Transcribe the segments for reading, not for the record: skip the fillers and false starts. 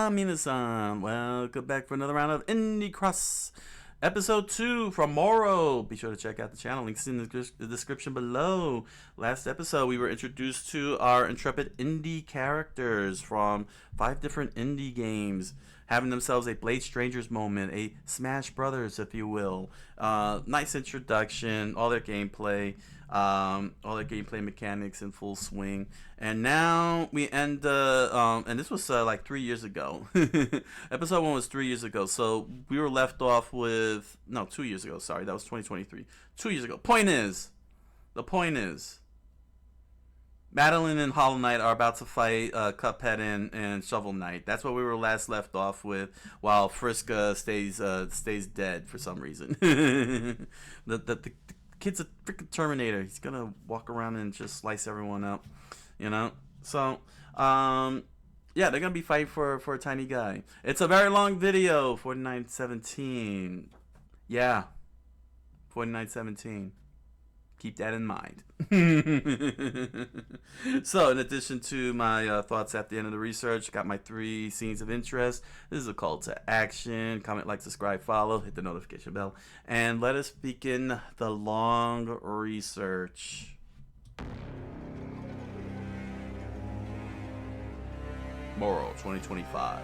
Konnichiwa, minasan. Welcome back for another round of Indie Cross. Episode 2 from MORO. Be sure to check out the channel. Links in the description below. Last episode, we were introduced to our intrepid indie characters from 5 different indie games, having themselves a Blade Strangers moment, a Smash Brothers, if you will. Nice introduction, all their gameplay mechanics in full swing. And now we end and this was like 3 years ago. Episode 1 was 3 years ago. So we were left off with 2 years ago. Sorry, that was 2023. 2 years ago. The point is, Madeline and Hollow Knight are about to fight Cuphead and Shovel Knight. That's what we were last left off with, while Friska stays dead for some reason. The kid's a freaking Terminator. He's gonna walk around and just slice everyone up, you know? So, yeah, they're gonna be fighting for a tiny guy. It's a very long video, 4917. Yeah, 4917. Keep that in mind. So, in addition to my thoughts at the end of the research, got my 3 scenes of interest. This is a call to action. Comment, like, subscribe, follow, hit the notification bell, and let us begin the long research. MORO 2025.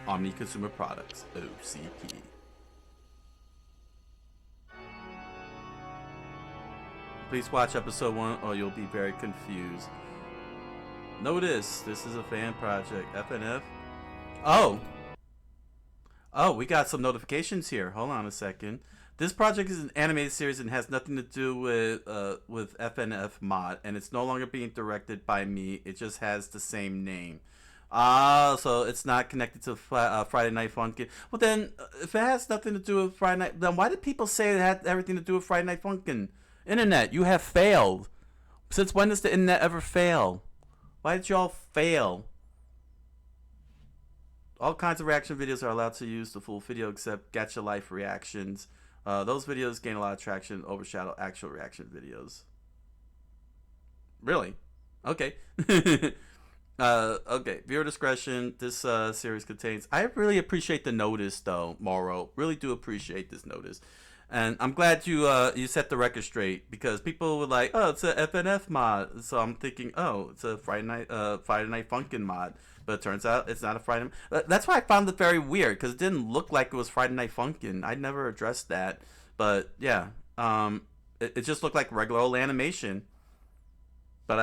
Omni Consumer Products, OCP. Please watch episode 1 or you'll be very confused. Notice, this is a fan project. FNF. Oh, we got some notifications here. Hold on a second. This project is an animated series and has nothing to do with FNF mod, and it's no longer being directed by me. It just has the same name. So it's not connected to Friday Night Funkin'. Well then, if it has nothing to do with Friday Night, then why did people say it had everything to do with Friday Night Funkin'? Internet, you have failed. Since when does the internet ever fail? Why did y'all fail? All kinds of reaction videos are allowed to use the full video except Gacha Life reactions. Those videos gain a lot of traction, overshadow actual reaction videos. Really? Okay. Okay, viewer discretion. This series contains... I really appreciate the notice, though, MORO. Really do appreciate this notice. And I'm glad you set the record straight, because people were like, oh, it's a FNF mod. So I'm thinking, oh, it's a Friday Night Funkin' mod. But it turns out it's not a Friday. That's why I found it very weird, because it didn't look like it was Friday Night Funkin'. I never addressed that. But yeah, it just looked like regular old animation. But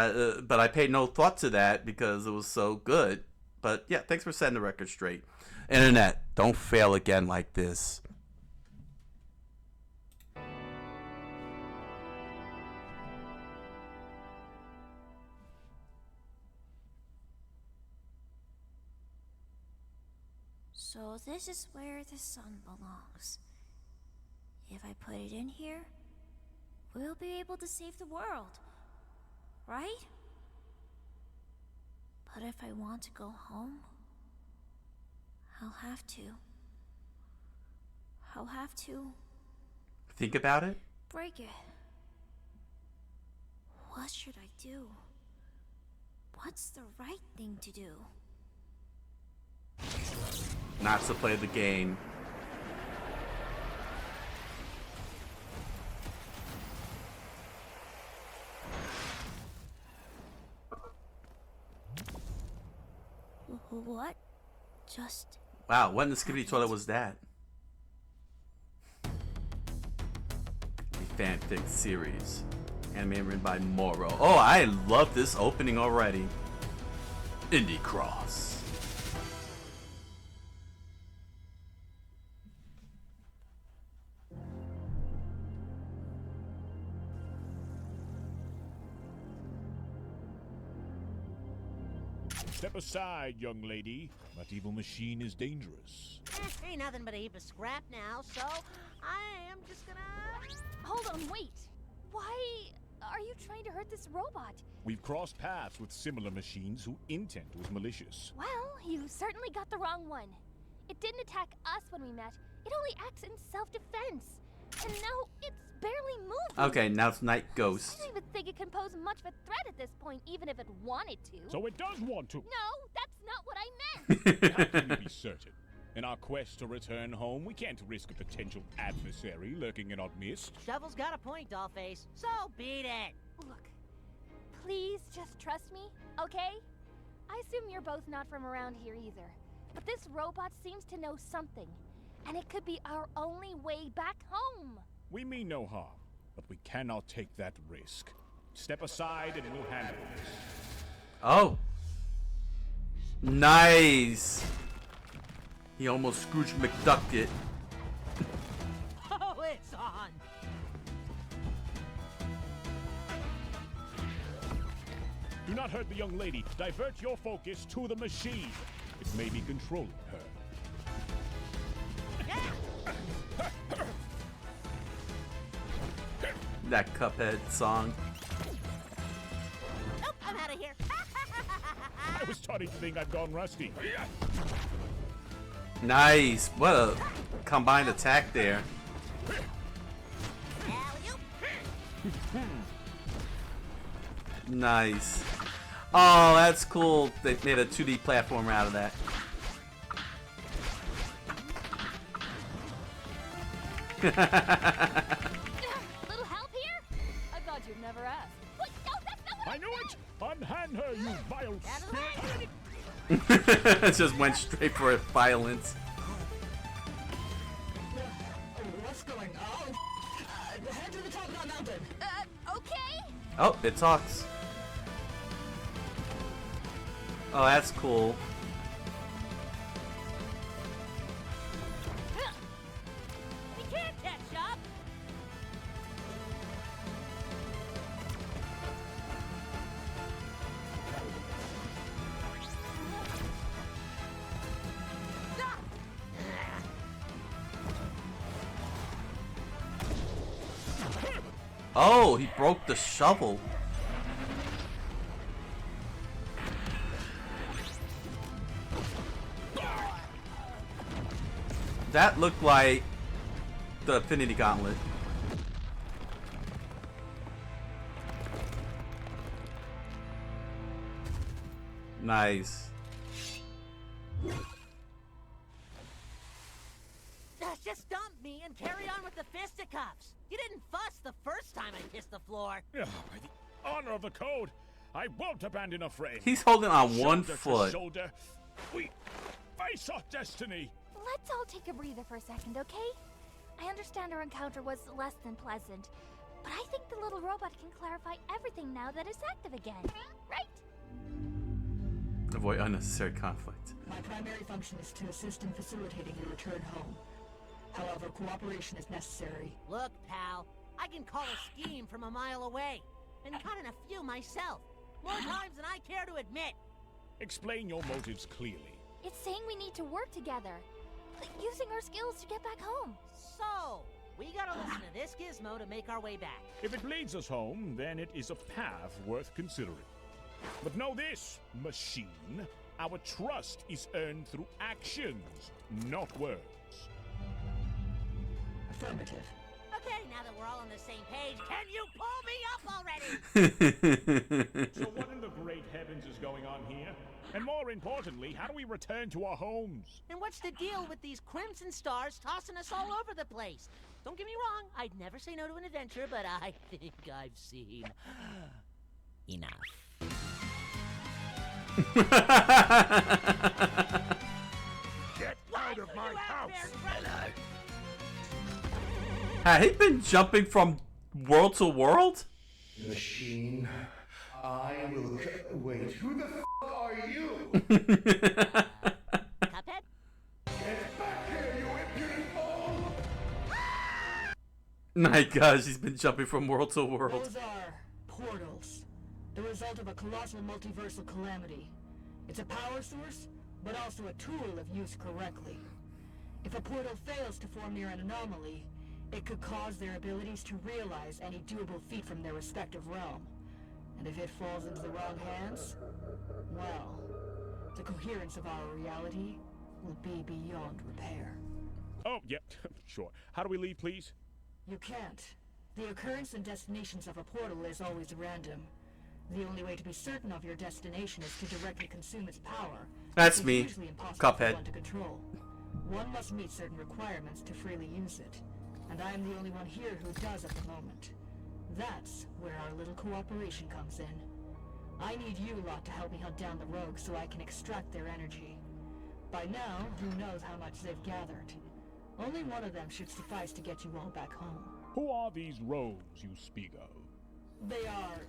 I paid no thought to that because it was so good. But yeah, thanks for setting the record straight. Internet, don't fail again like this. So this is where the sun belongs. If I put it in here, we'll be able to save the world, right? But if I want to go home, I'll have to Think about it. Break it. What should I do? What's the right thing to do? Not to play the game. What? Just... Wow, what in the skibbity toilet was that? A fanfic series. Anime written by MORO. Oh, I love this opening already. Indie Cross. Step aside, young lady. That evil machine is dangerous. Ain't nothing but a heap of scrap now, so I am just gonna... Hold on, wait. Why are you trying to hurt this robot? We've crossed paths with similar machines whose intent was malicious. Well, you certainly got the wrong one. It didn't attack us when we met. It only acts in self-defense. And now it's barely moving. Okay, now it's Night Ghost. I don't even think it can pose much of a threat at this point, even if it wanted to. So it does want to. No, that's not what I meant! How can we be certain? In our quest to return home, we can't risk a potential adversary lurking in our midst. Shovel's got a point, Dollface. So beat it. Look, please just trust me, okay? I assume you're both not from around here either. But this robot seems to know something. And it could be our only way back home. We mean no harm, but we cannot take that risk. Step aside and we'll handle this. Oh. Nice. He almost Scrooge McDucked it. Oh, it's on. Do not hurt the young lady. Divert your focus to the machine. It may be controlling her. That Cuphead song. Nope, I'm out of here. I was starting to think I'd gone rusty. Nice. What a combined attack there. Alley-oop. Nice. Oh, that's cool. They made a 2D platformer out of that. Little help here? I thought you'd never ask. Wait, no, that's not what I knew it! Unhand her, you vile Out of the spirit! way. It just went straight for violence. What's going on? Head to the top of that mountain. Okay? Oh, it talks. Oh, that's cool. We can't catch up. Oh, he broke the shovel. That looked like the Infinity Gauntlet. Nice. Just dump me and carry on with the fisticuffs. You didn't fuss the first time I kissed the floor. By the honor of the code, I won't abandon a friend. He's holding on one Shoulder to foot. shoulder, we face our destiny. Let's all take a breather for a second, okay? I understand our encounter was less than pleasant, but I think the little robot can clarify everything now that it's active again, right? Avoid unnecessary conflict. My primary function is to assist in facilitating your return home. However, cooperation is necessary. Look, pal, I can call a scheme from a mile away. And caught in a few myself. More times than I care to admit. Explain your motives clearly. It's saying we need to work together, like using our skills to get back home. So, we gotta listen to this gizmo to make our way back. If it leads us home, then it is a path worth considering. But know this, machine, our trust is earned through actions, not words. Affirmative. Okay, now that we're all on the same page, can you pull me up already? So what in the great heavens is going on here? And more importantly, how do we return to our homes? And what's the deal with these crimson stars tossing us all over the place? Don't get me wrong, I'd never say no to an adventure, but I think I've seen enough. Get out of my house! Had he been jumping from world to world? Machine, I will. Wait, who the f are you? Cuphead? Get back here, you impudent fool! My gosh, he's been jumping from world to world. Those are portals. The result of a colossal multiversal calamity. It's a power source, but also a tool if used correctly. If a portal fails to form near an anomaly, it could cause their abilities to realize any doable feat from their respective realm. And if it falls into the wrong hands, well, the coherence of our reality will be beyond repair. Oh, yeah, sure. How do we leave, please? You can't. The occurrence and destinations of a portal is always random. The only way to be certain of your destination is to directly consume its power. That's It's me, usually impossible for Cuphead. one to control. One must meet certain requirements to freely use it, and I am the only one here who does at the moment. That's where our little cooperation comes in. I need you lot to help me hunt down the rogues so I can extract their energy. By now, who knows how much they've gathered. Only one of them should suffice to get you all back home. Who are these rogues you speak of? They are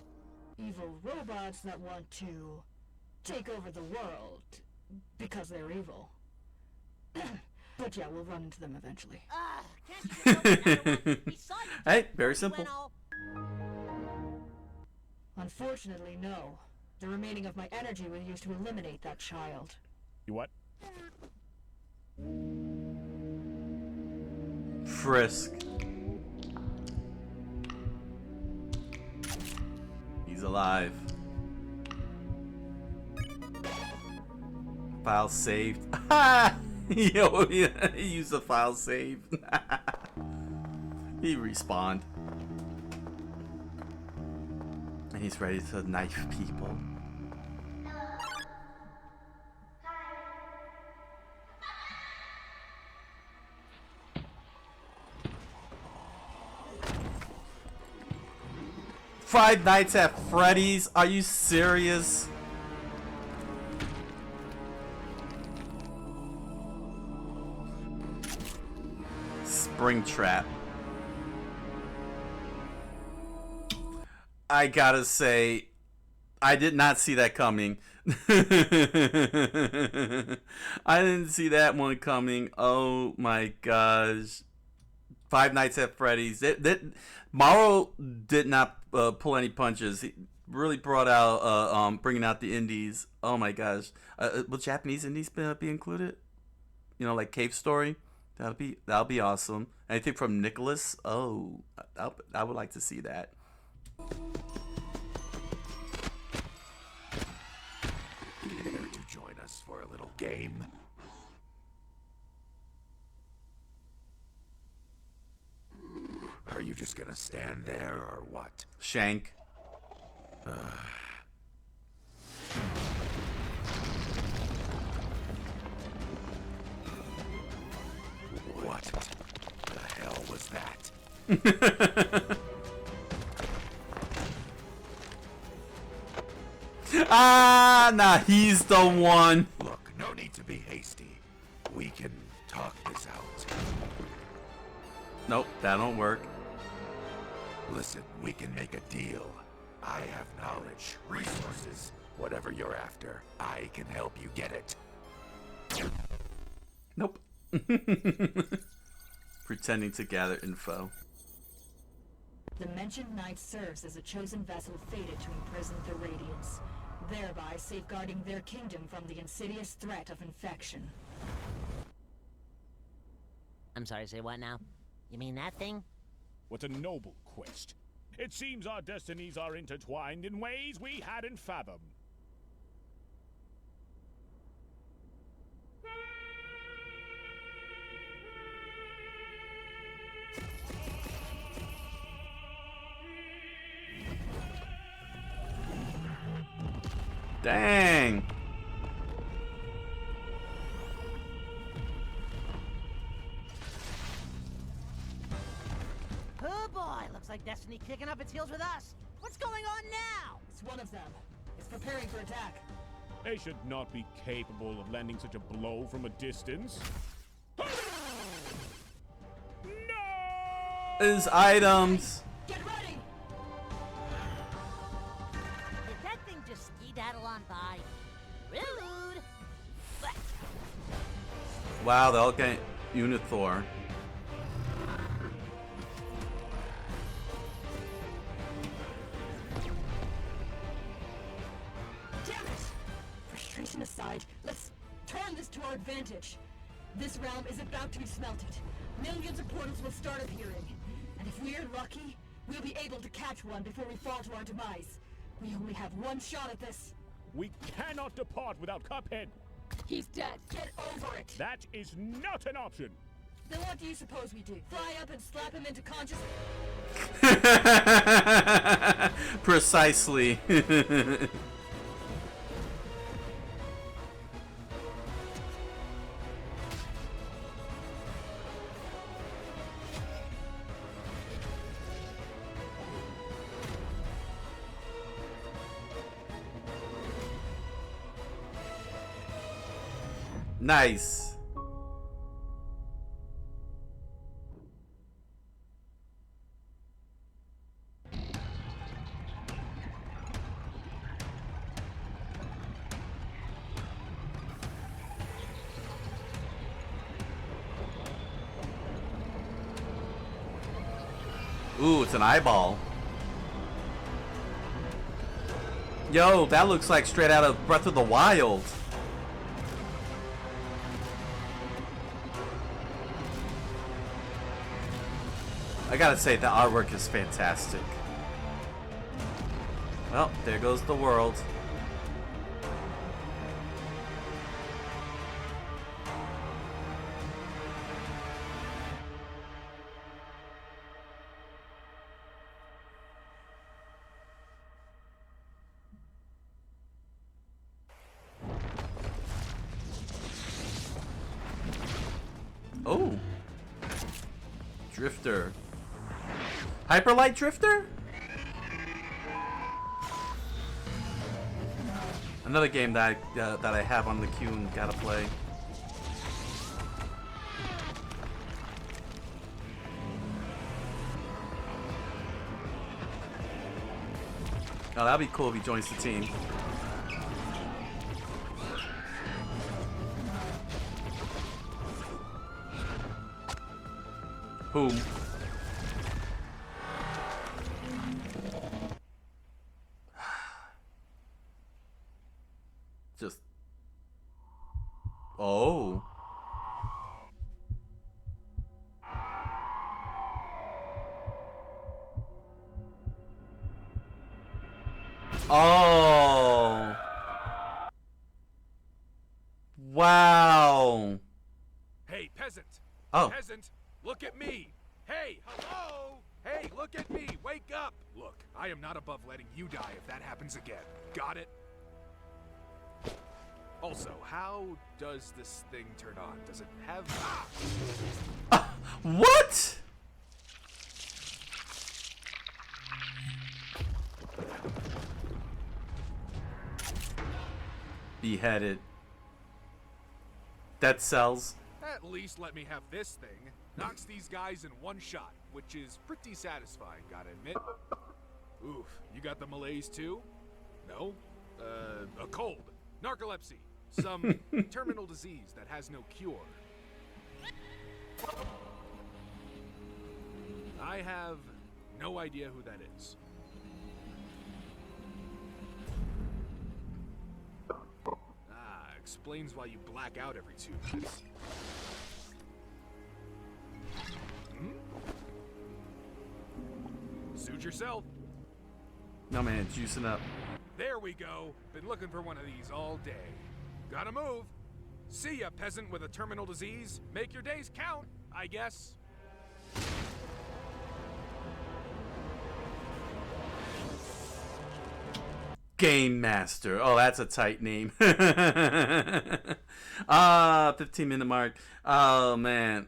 evil robots that want to take over the world because they're evil. But yeah, we'll run into them eventually. Can't you just open another one? Besides, Hey, very simple. when all- Unfortunately, no. The remaining of my energy was used to eliminate that child. You what? Frisk. He's alive. File saved. Yo, he used a file save. He respawned. And he's ready to knife people. Five Nights at Freddy's? Are you serious? Springtrap. I gotta say, I did not see that coming. I didn't see that one coming. Oh my gosh. Five Nights at Freddy's. MORO did not pull any punches. He really brought out, bringing out the indies. Oh my gosh. Will Japanese indies be included? You know, like Cave Story? That'll be awesome. Anything from Nicholas? Oh, I would like to see that. Care to join us for a little game? Are you just gonna stand there or what? Shank. What the hell was that? Nah, he's the one. Look, no need to be hasty. We can talk this out. Nope, that don't work. Listen, we can make a deal. I have knowledge, resources, whatever you're after. I can help you get it. Nope. Pretending to gather info. The mentioned knight serves as a chosen vessel fated to imprison the Radiants, thereby safeguarding their kingdom from the insidious threat of infection. I'm sorry, say what now? You mean that thing? What a noble quest. It seems our destinies are intertwined in ways we hadn't fathomed. Dang. Oh boy, looks like Destiny kicking up its heels with us. What's going on now? It's one of them. It's preparing for attack. They should not be capable of landing such a blow from a distance. No! His items. Get ready! Did that thing just ski-daddle on by? Rude! But Wow, they'll get Unithor. Damn it! Frustration aside, let's turn this to our advantage. This realm is about to be smelted. Millions of portals will start appearing. And if we're lucky, we'll be able to catch one before we fall to our demise. We only have one shot at this. We cannot depart without Cuphead. He's dead. Get over it! That is not an option. Then what do you suppose we do? Fly up and slap him into consciousness? Precisely. Nice. Ooh, it's an eyeball. Yo, that looks like straight out of Breath of the Wild. I gotta say, the artwork is fantastic. Well, there goes the world. Oh. Drifter. Hyperlight Drifter? Another game that I have on the queue and gotta play. Oh, that'd be cool if he joins the team. Boom. Just. Oh. Oh. Wow. Hey, peasant. Oh. Peasant, look at me. Hey, hello. Hey, look at me. Wake up. Look, I am not above letting you die if that happens again. Got it? Also, how does this thing turn on? Does it have... What? Beheaded. Dead cells. At least let me have this thing. Knocks these guys in one shot, which is pretty satisfying, gotta admit. Oof, you got the malaise too? No? A cold, narcolepsy, some terminal disease that has no cure. I have no idea who that is. Ah, explains why you black out every 2 minutes. Suit yourself. No man, juicing up. There we go. Been looking for one of these all day. Gotta move. See ya, peasant with a terminal disease. Make your days count, I guess. Game Master. Oh, that's a tight name. 15-minute mark. Oh man.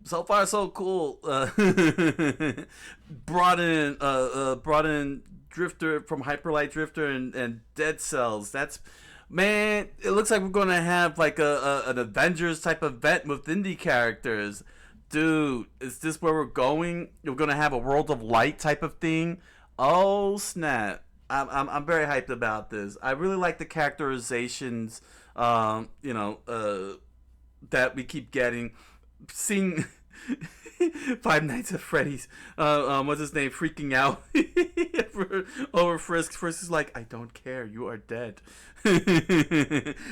So far so cool. Brought in Drifter from Hyperlight Drifter and Dead Cells. That's, man, it looks like we're gonna have like an Avengers type event with indie characters. Dude, is this where we're going? We're gonna have a World of Light type of thing. Oh snap. I'm very hyped about this. I really like the characterizations, that we keep getting. Seeing Five Nights at Freddy's, what's his name, freaking out over Frisk. Frisk is like, I don't care, you are dead.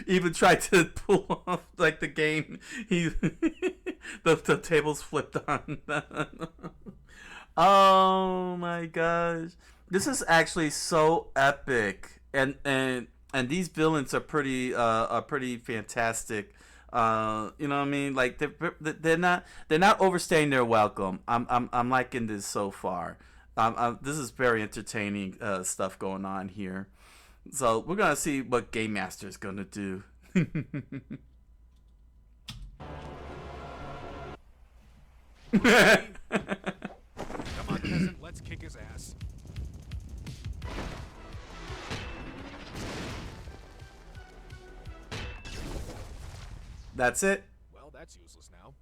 Even tried to pull off like the game. The tables flipped on. Oh my gosh, this is actually so epic, and these villains are pretty fantastic. You know what I mean? Like they're not overstaying their welcome. I'm liking this so far. This is very entertaining stuff going on here. So we're gonna see what Game Master is gonna do. Come on, peasant, let's kick his ass. That's it. Well, that's useless now.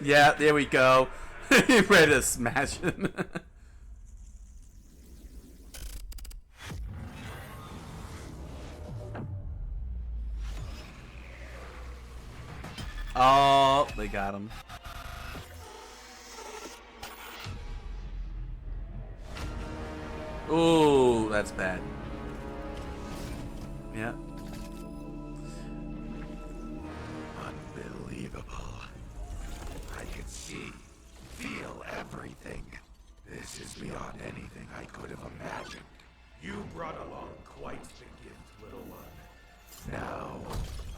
Yeah, there we go. Ready to smash him. Oh, they got him. Ooh, that's bad. Yeah. Unbelievable. I can see, feel everything. This is beyond anything I could have imagined. You brought along quite the gift, little one. Now,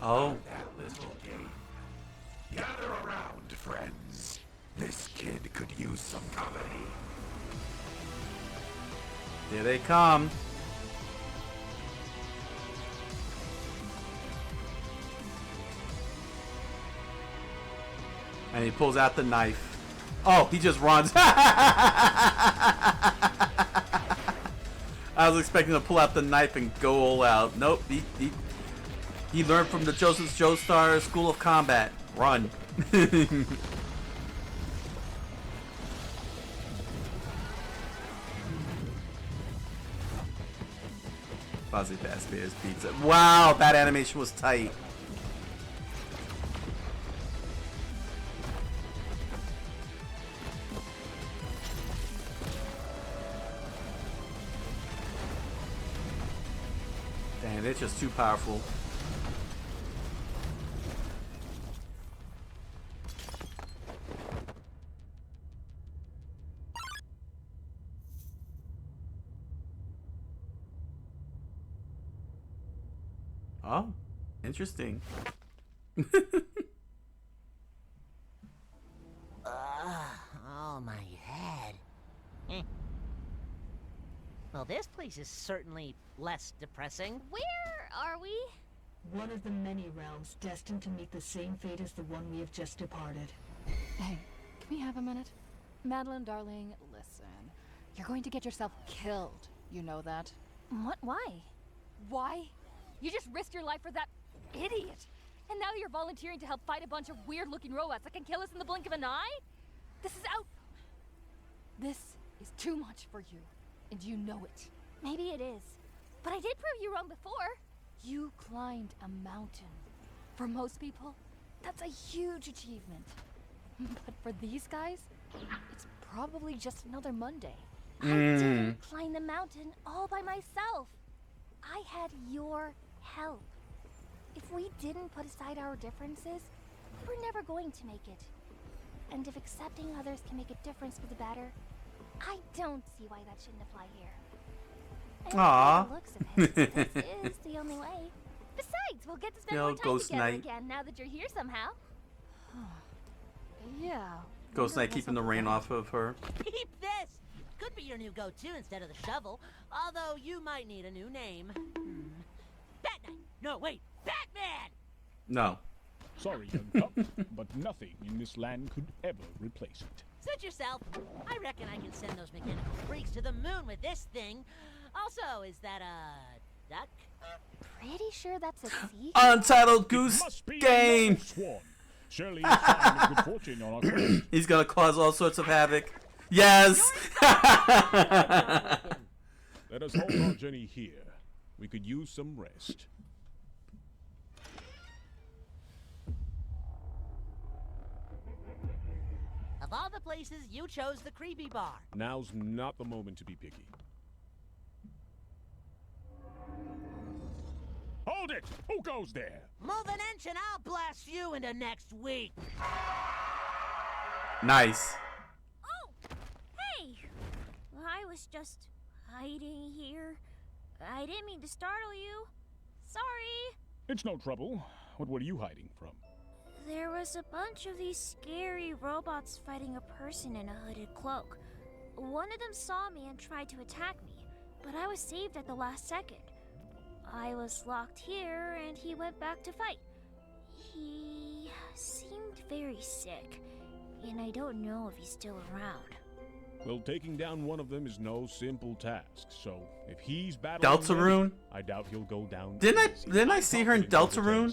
Oh. that little game. Gather around, friends. This kid could use some company. Here they come. And he pulls out the knife. Oh, he just runs. I was expecting to pull out the knife and go all out. Nope. He learned from the Joseph Joestar School of Combat. Run. Fuzzy Bass Bears pizza. Wow, that animation was tight. Damn, they're just too powerful. Oh, interesting. Oh, my head. Well, this place is certainly less depressing. Where are we? One of the many realms destined to meet the same fate as the one we have just departed. Hey, can we have a minute? Madeline, darling, listen. You're going to get yourself killed. You know that? What? Why? Why? You just risked your life for that idiot. And now you're volunteering to help fight a bunch of weird-looking robots that can kill us in the blink of an eye? This is out. This is too much for you. And you know it. Maybe it is. But I did prove you wrong before. You climbed a mountain. For most people, that's a huge achievement. But for these guys, it's probably just another Monday. I didn't climb the mountain all by myself. I had your help. If we didn't put aside our differences, we were never going to make it. And if accepting others can make a difference for the better, I don't see why that shouldn't apply here. And Aww. by the looks of it, this is the only way. Besides, we'll get to spend Yo, more time Ghost together Knight. again now that you're here somehow. Yeah. Ghost Knight keeping the rain off of her. Keep this! Could be your new go-to instead of the shovel, although you might need a new name. Bat Knight! No, wait! Batman! No. Sorry, young pup, but nothing in this land could ever replace it. Suit yourself. I reckon I can send those mechanical freaks to the moon with this thing. Also, is that a duck? Pretty sure that's a sea. Untitled Goose Must be Game. another swan. Surely a sign of good fortune on our quest. He's gonna cause all sorts of havoc. Yes. Let us hold our journey here. We could use some rest. Of all the places, you chose the creepy bar. Now's not the moment to be picky. Hold it! Who goes there? Move an inch and I'll blast you into next week. Nice. Oh, hey! I was just hiding here. I didn't mean to startle you. Sorry. It's no trouble. What were you hiding from? There was a bunch of these scary robots fighting a person in a hooded cloak. One of them saw me and tried to attack me, but I was saved at the last second. I was locked here and he went back to fight. He seemed very sick, and I don't know if he's still around. Well, taking down one of them is no simple task, so if he's battling Deltarune? I doubt he'll go down. Didn't I see her in Deltarune?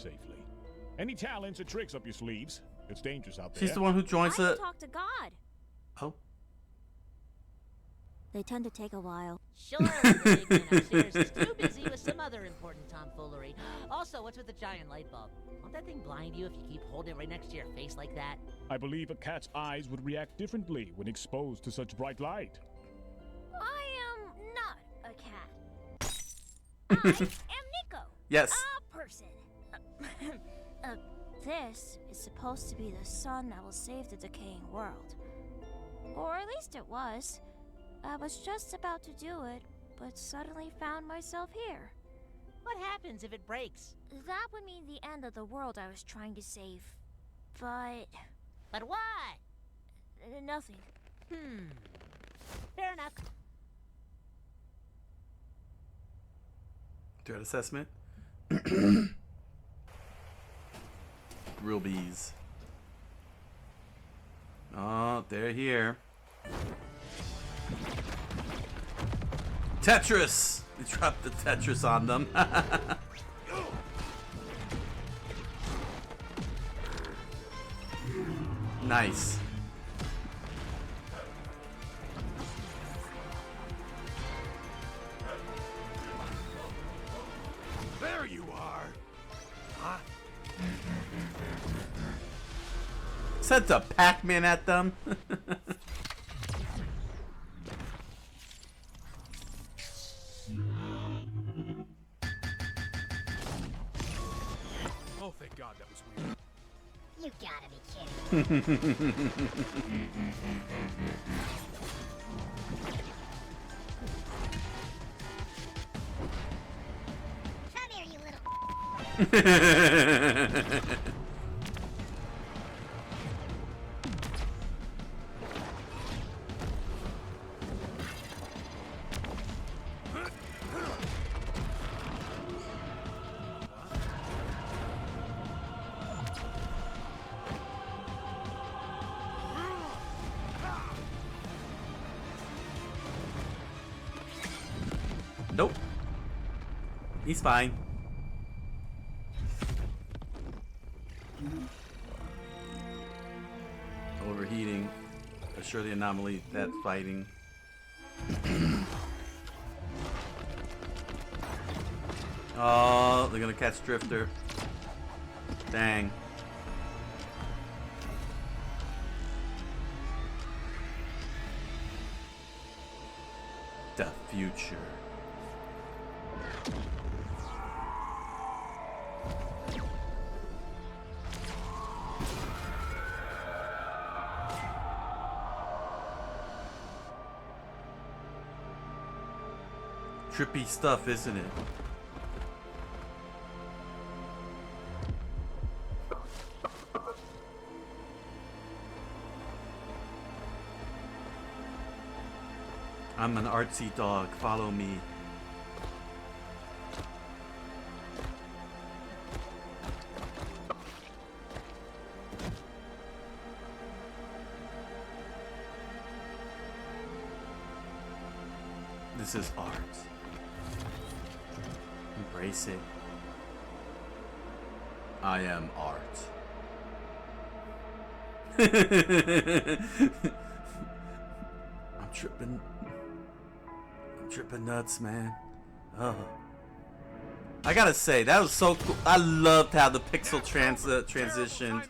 Any talents or tricks up your sleeves? It's dangerous out there. She's the one who joins I the... can talk to God. Oh. They tend to take a while. Sure, the big man upstairs is too busy with some other important tomfoolery. Also, what's with the giant light bulb? Won't that thing blind you if you keep holding it right next to your face like that? I believe a cat's eyes would react differently when exposed to such bright light. I am not a cat. I am Nico. Yes. A person. This is supposed to be the sun that will save the decaying world. Or at least it was. I was just about to do it, but suddenly found myself here. What happens if it breaks? That would mean the end of the world I was trying to save. But... But what? Nothing. Fair enough. Threat assessment. Real bees. Oh, they're here. Tetris! We dropped the Tetris on them. Nice. There you are. Huh? Sent a Pac-Man at them. Oh, thank God that was weird. You gotta be kidding. Come here, you little... Nope. He's fine. Overheating. Assure the anomaly that's fighting. Oh, they're gonna catch Drifter. Dang. The future. Trippy stuff, isn't it? I'm an artsy dog, follow me. This is art. Embrace it. I am art. I'm tripping nuts, man. Oh. I gotta say, that was so cool. I loved how the pixel transitioned.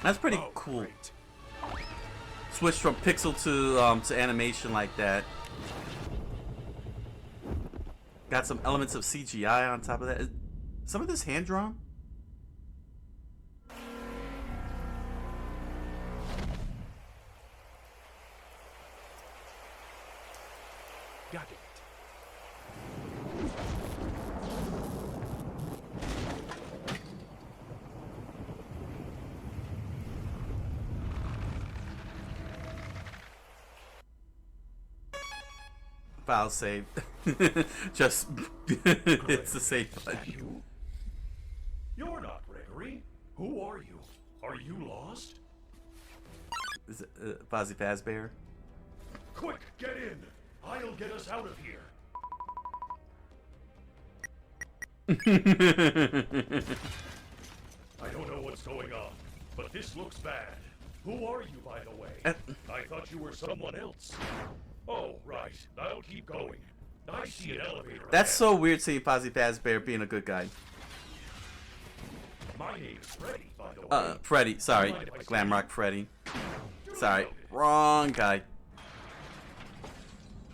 That's pretty cool. Great. Switch from pixel to animation like that. Got some elements of CGI on top of that. Is some of this hand drawn? Got it. File save. Just it's the save button. You're not Gregory. Who are you? Are you lost? Is it Fozzie Fazbear? Quick, get in. I'll get us out of here. I don't know what's going on, but this looks bad. Who are you, by the way? I thought you were someone else. Oh, right. I'll keep going. I see an elevator. That's ahead. so weird seeing Fozzie Fazbear being a good guy. My name is Freddy, by the way. Freddy. Sorry. Glamrock Freddy. Sorry. Wrong guy.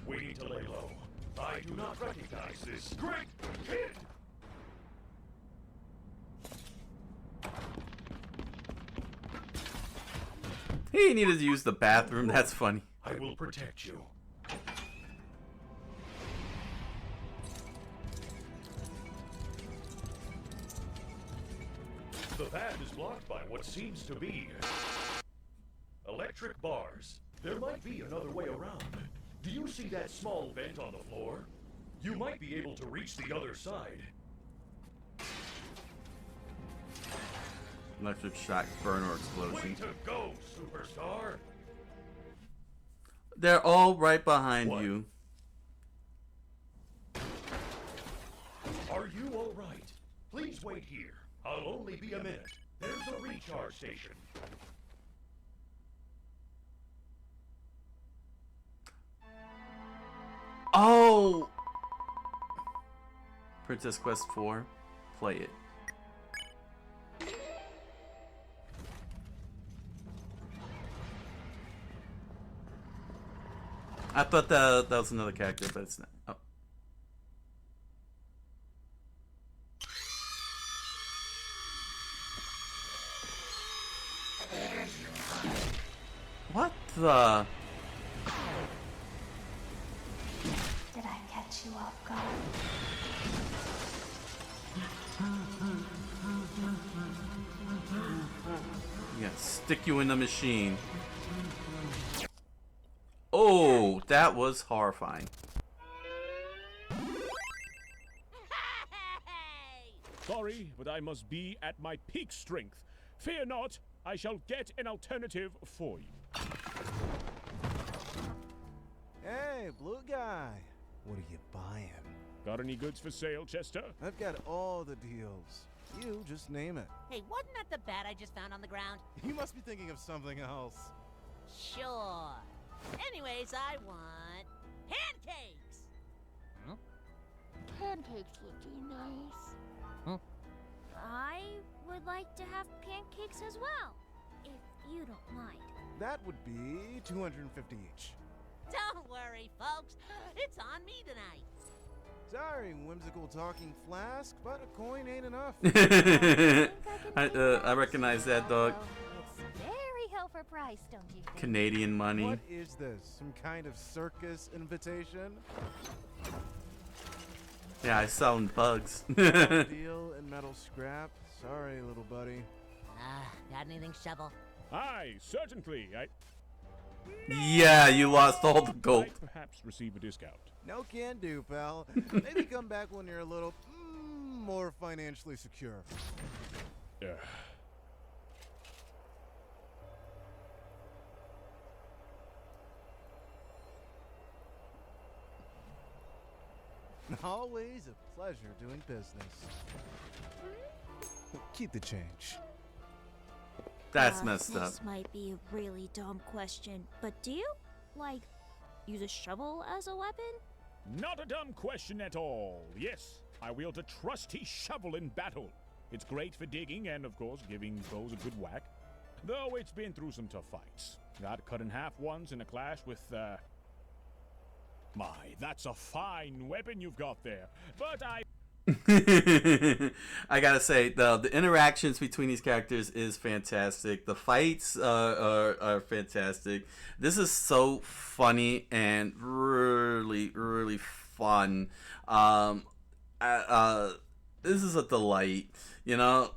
We need to lay low. I do not recognize this great kid. He needed to use the bathroom. That's funny. I will protect you. The path is blocked by what seems to be electric bars. There might be another way around. Do you see that small vent on the floor? You might be able to reach the other side. Electric shock, burn, or Way explosion. to go, superstar! They're all right behind What? you. Are you all right? Please wait here. I'll only be a minute. There's a recharge station. Oh! Princess Quest 4. Play it. I thought that was another character, but it's not. Oh. What the? Did I catch you off guard? Yeah, stick you in the machine. Oh, that was horrifying. Sorry, but I must be at my peak strength. Fear not, I shall get an alternative for you. Hey, blue guy. What are you buying? Got any goods for sale, Chester? I've got all the deals. You just name it. Hey, wasn't that the bat I just found on the ground? You must be thinking of something else. Sure. Anyways, I want pancakes. Pancakes would be nice. I would like to have pancakes as well, if you don't mind. That would be 250 each. Don't worry, folks. It's on me tonight. Sorry, whimsical talking flask, but a coin ain't enough. I recognize that dog. It's very hell for price, don't you think? Canadian money. What is this? Some kind of circus invitation? Yeah, I selling bugs. Steel and metal scrap? Sorry, little buddy. Got anything, Shovel? Aye, certainly. Yeah, you lost all the gold. Might perhaps receive a discount. No can do, pal. Maybe come back when you're a little more financially secure. Always a pleasure doing business. Keep the change. That's messed up. This might be a really dumb question, but do you, like, use a shovel as a weapon? Not a dumb question at all. Yes, I wield a trusty shovel in battle. It's great for digging and, of course, giving foes a good whack. Though it's been through some tough fights. Got cut in half once in a clash with, My, that's a fine weapon you've got there. But I gotta say the interactions between these characters is fantastic. The fights are fantastic. This is so funny and really fun. This is a delight. You know,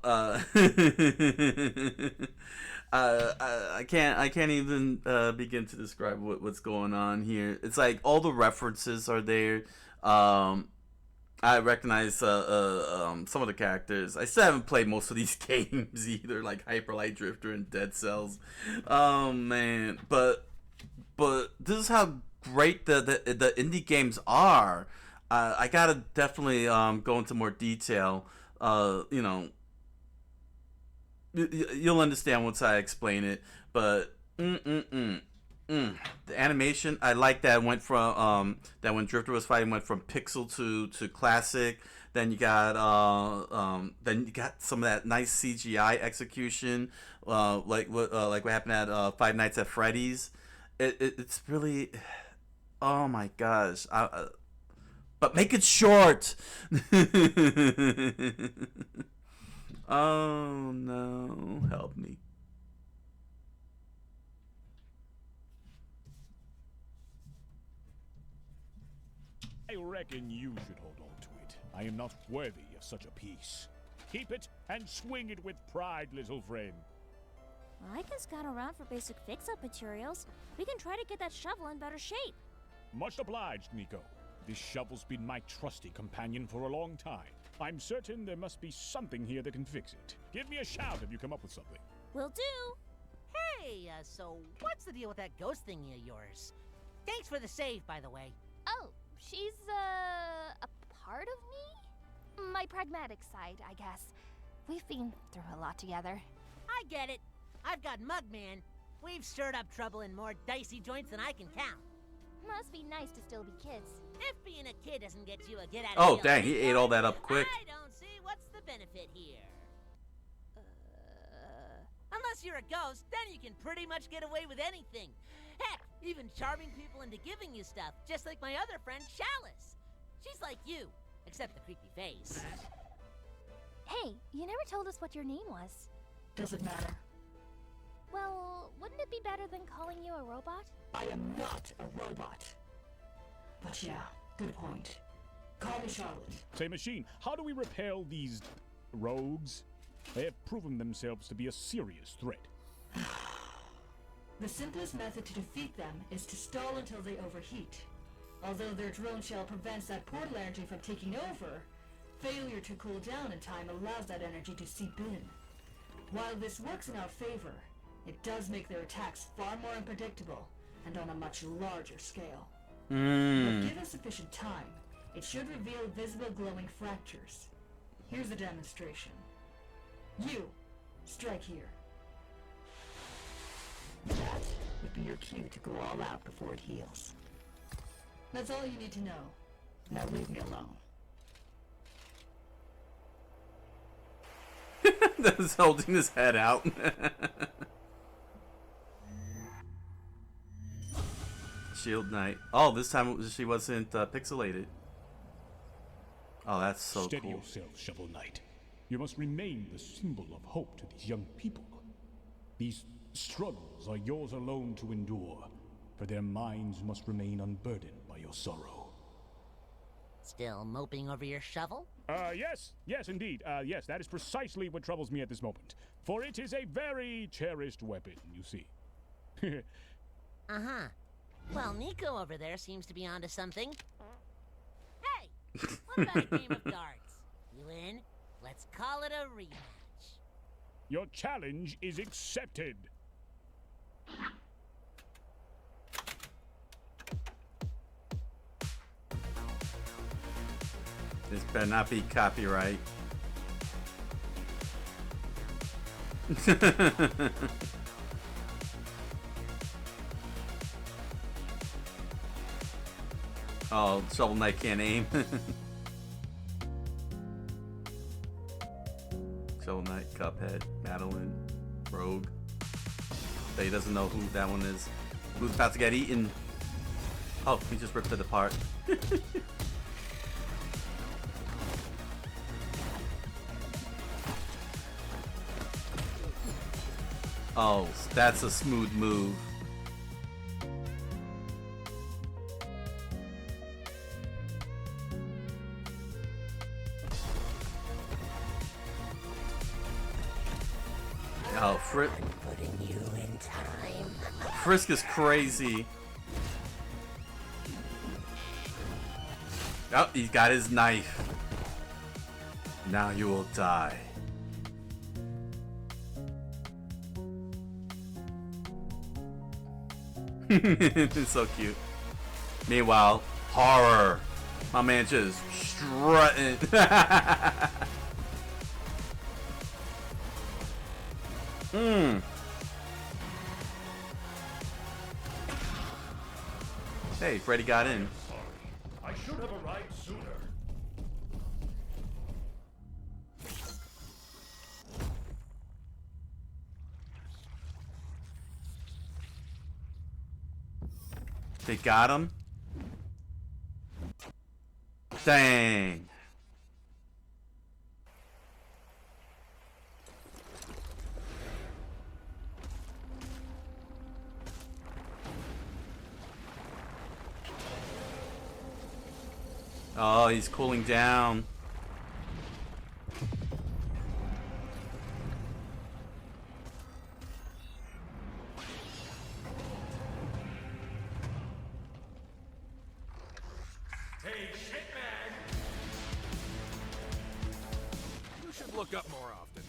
I can't even begin to describe what's going on here. It's like all the references are there. I recognize some of the characters. I still haven't played most of these games either, like Hyper Light Drifter and Dead Cells. Oh man, but this is how great the indie games are. I gotta definitely go into more detail. You know, you'll understand once I explain it. But the animation, I like that went from that when Drifter was fighting went from pixel to classic. Then you got some of that nice CGI execution, like what happened at Five Nights at Freddy's. It's really, oh my gosh. But make it short. Oh no, help me. I reckon you should hold on to it. I am not worthy of such a piece. Keep it and swing it with pride, little friend. I can scout around for basic fix-up materials. We can try to get that shovel in better shape. Much obliged, Nico. This shovel's been my trusty companion for a long time. I'm certain there must be something here that can fix it. Give me a shout if you come up with something. Will do. Hey, so what's the deal with that ghost thingy of yours? Thanks for the save, by the way. Oh, she's, a part of me? My pragmatic side, I guess. We've been through a lot together. I get it. I've got Mugman. We've stirred up trouble in more dicey joints than I can count. Must be nice to still be kids. If being a kid doesn't get you a get out of Oh jail dang, free he ate all card, that up quick. I don't see what's the benefit here. Unless you're a ghost, then you can pretty much get away with anything. Heck, even charming people into giving you stuff, just like my other friend, Chalice. She's like you, except the creepy face. Hey, you never told us what your name was. Doesn't matter. Well, wouldn't it be better than calling you a robot? I am not a robot. But yeah, good point. Call me Charlotte. Say, Machine, how do we repel these rogues? They have proven themselves to be a serious threat. The simplest method to defeat them is to stall until they overheat. Although their drone shell prevents that portal energy from taking over, failure to cool down in time allows that energy to seep in. While this works in our favor, it does make their attacks far more unpredictable and on a much larger scale. But given sufficient time, it should reveal visible glowing fractures. Here's a demonstration. You, strike here. That would be your cue to go all out before it heals. That's all you need to know. Now leave me alone. That's holding his head out. Shield Knight. Oh, this time she wasn't pixelated. Oh, that's so Steady cool. yourself, Shovel Knight. You must remain the symbol of hope to these young people. These struggles are yours alone to endure, for their minds must remain unburdened by your sorrow. Still moping over your shovel? Yes, indeed. Yes, that is precisely what troubles me at this moment. For it is a very cherished weapon, you see. Uh-huh. Well, Nico over there seems to be onto something. Hey! What about a game of darts? You in? Let's call it a rematch. Your challenge is accepted. This better not be copyright. Oh, Shovel Knight can't aim. Shovel Knight, Cuphead, Madeline, Rogue. But he doesn't know who that one is. Who's about to get eaten? Oh, he just ripped it apart. Oh, that's a smooth move. Oh, Frisk is crazy. Oh, he's got his knife. Now you will die. It's so cute. Meanwhile, horror. My man just strutting. Hey, Freddy got in. I should have arrived sooner. They got him? Dang. Oh, he's cooling down. Hey, shitbag! You should look up more often.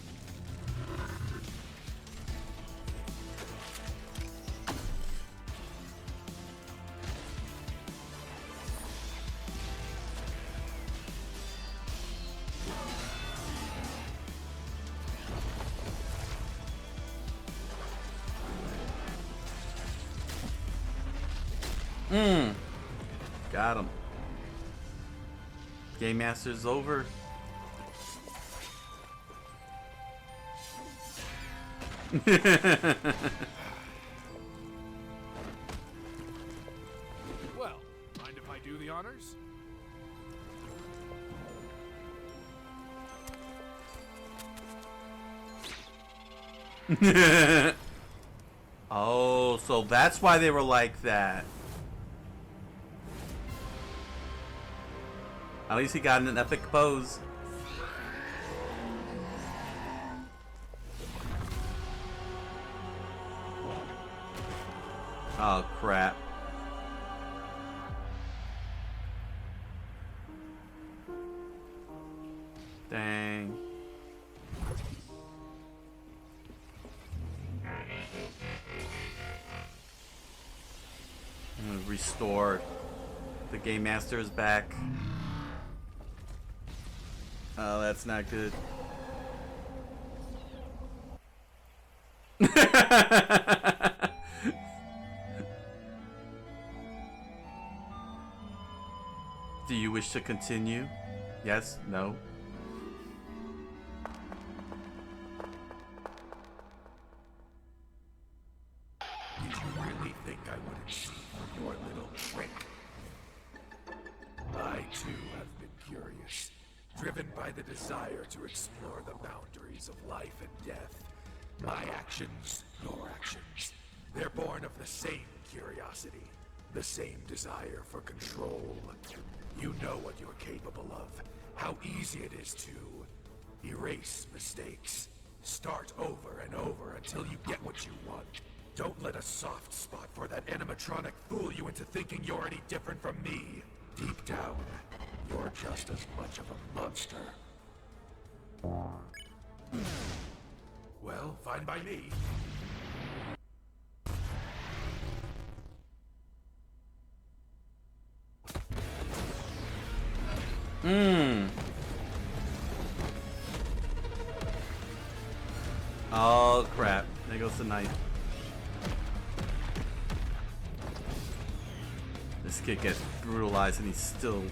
Got him. Game Master's over. Well, mind if I do the honors? Oh, so that's why they were like that. At least he got in an epic pose. Oh, crap. Dang. I'm gonna restore. The Game Master is back. Oh, that's not good. Do you wish to continue? Yes? No? Did you really think I wouldn't see through your little trick? I too have been curious, driven by the desire to explore the boundaries of life and death. My actions, your actions, they're born of the same curiosity, the same desire for control. You know what you're capable of, how easy it is to erase mistakes. Start over and over until you get what you want. Don't let a soft spot for that animatronic fool you into thinking you're any different from me. Deep down, you're just as much of a monster. Well, fine by me. Oh, crap. There goes the knife. This kid gets brutalized and he's still...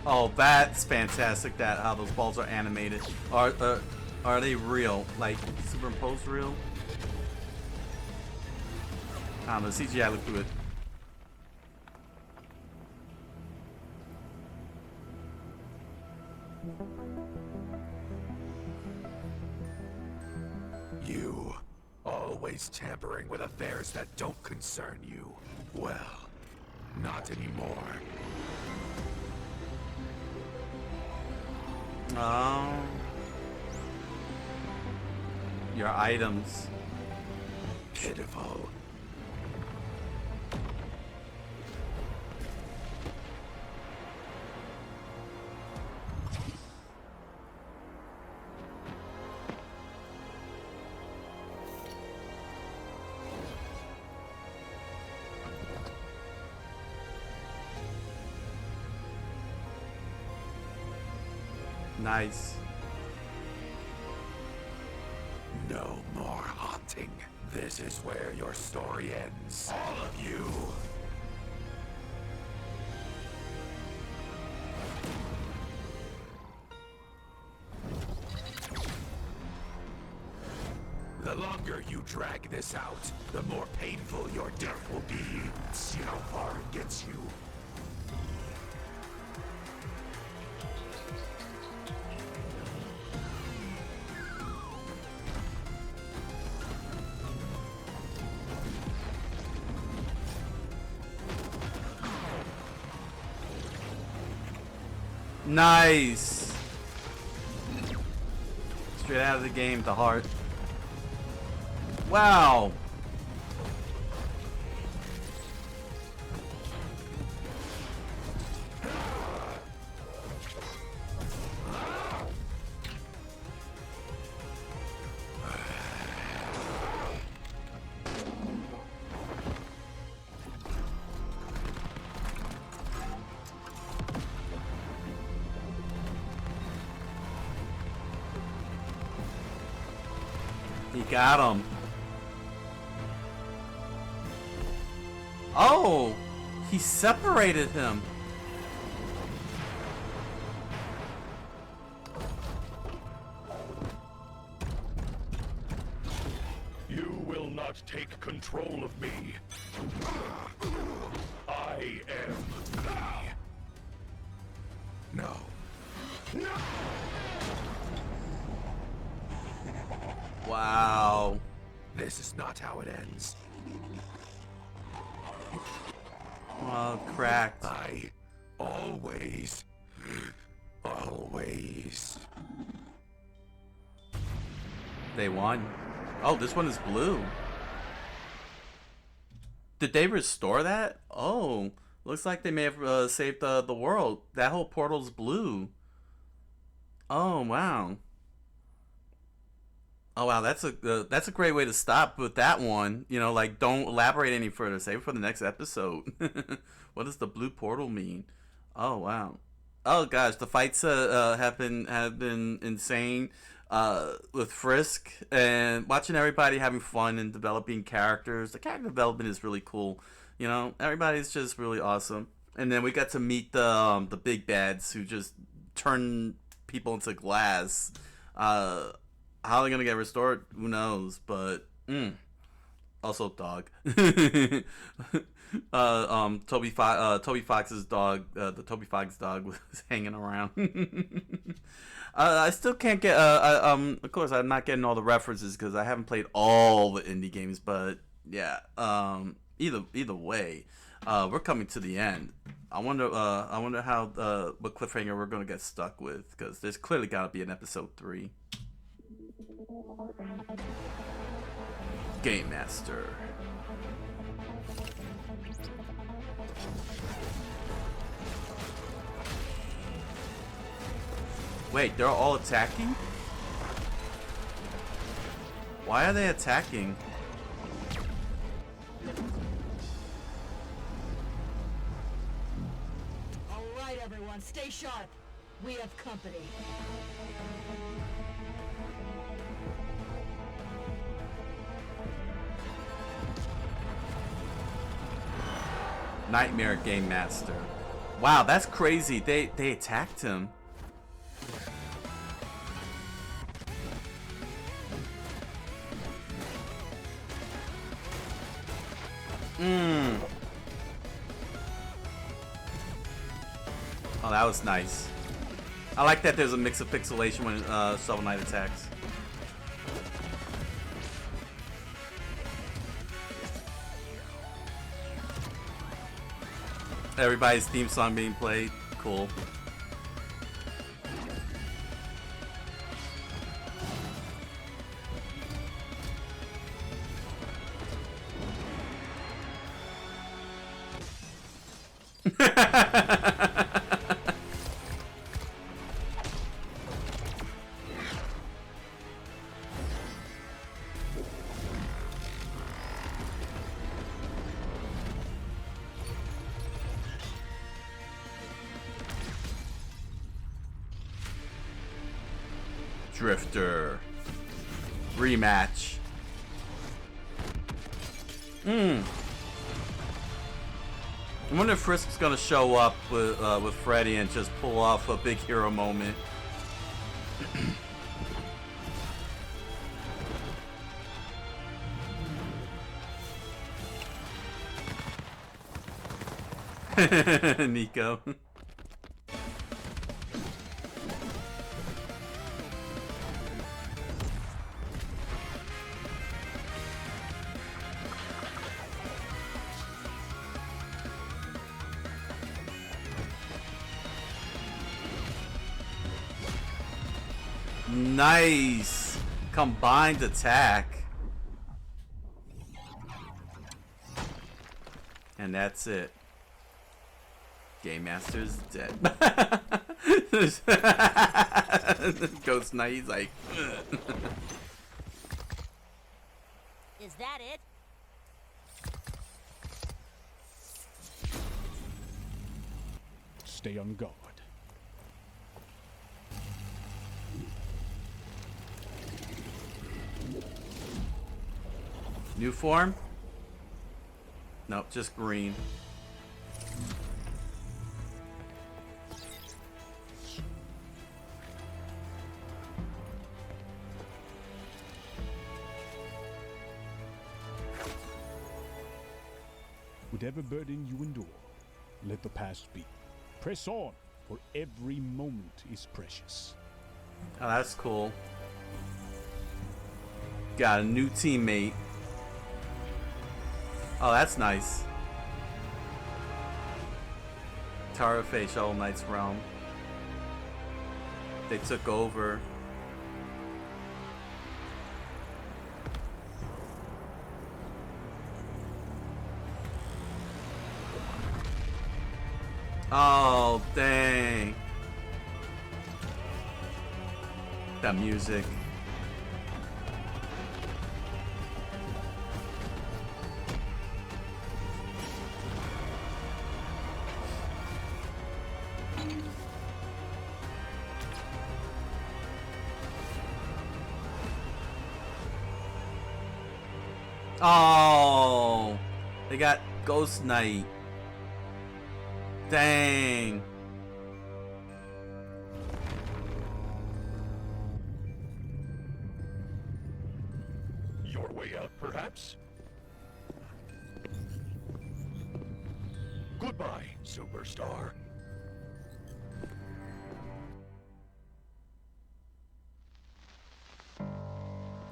Oh, that's fantastic, that how those balls are animated. Or, Are they real? Like superimposed real? I don't know. CGI looked good. You, always tampering with affairs that don't concern you. Well, not anymore. Oh. Your items. Pitiful. Nice. No more haunting. This is where your story ends. All of you. The longer you drag this out, the more painful your death will be. See how far it gets you. Nice. Straight out of the game, the heart. Wow. He got him. Oh, he separated him. You will not take control of me. I am me. No. No! Wow. This is not how it ends. Oh, cracked. I always. They won. Oh, this one is blue. Did they restore that? Oh, looks like they may have saved the world. That whole portal's blue. Oh, wow. Oh wow, that's a great way to stop with that one. You know, like don't elaborate any further. Save it for the next episode. What does the blue portal mean? Oh wow. Oh gosh, the fights have been insane. With Frisk and watching everybody having fun and developing characters. The character development is really cool. You know, everybody's just really awesome. And then we got to meet the big bads who just turn people into glass. How they're gonna get restored, who knows? But also dog. Toby Fox's dog, the Toby Fox dog was hanging around. I still can't get. Of course, I'm not getting all the references because I haven't played all the indie games. But yeah, either way, we're coming to the end. I wonder how what cliffhanger we're gonna get stuck with because there's clearly got to be an episode 3. Game Master. Wait, they're all attacking? Why are they attacking? All right, everyone, stay sharp. We have company. Nightmare Game Master. Wow, that's crazy. They attacked him. Oh, that was nice. I like that there's a mix of pixelation when Shovel Knight attacks. Everybody's theme song being played. Cool. Drifter. Rematch. I wonder if Frisk's gonna show up with Freddy and just pull off a big hero moment. Nico. Nice combined attack. And that's it. Game Master's dead. Ghost Knight, he's like Is that it? Stay on guard. new form? Nope, just green. Whatever burden you endure, let the past be. Press on, for every moment is precious. Oh, that's cool. Got a new teammate. Oh, that's nice. Tower of Fate, Shovel Knight's realm. They took over. Oh, dang. That music. Oh, they got Ghost Knight. Dang. Your way out, perhaps? Goodbye, superstar.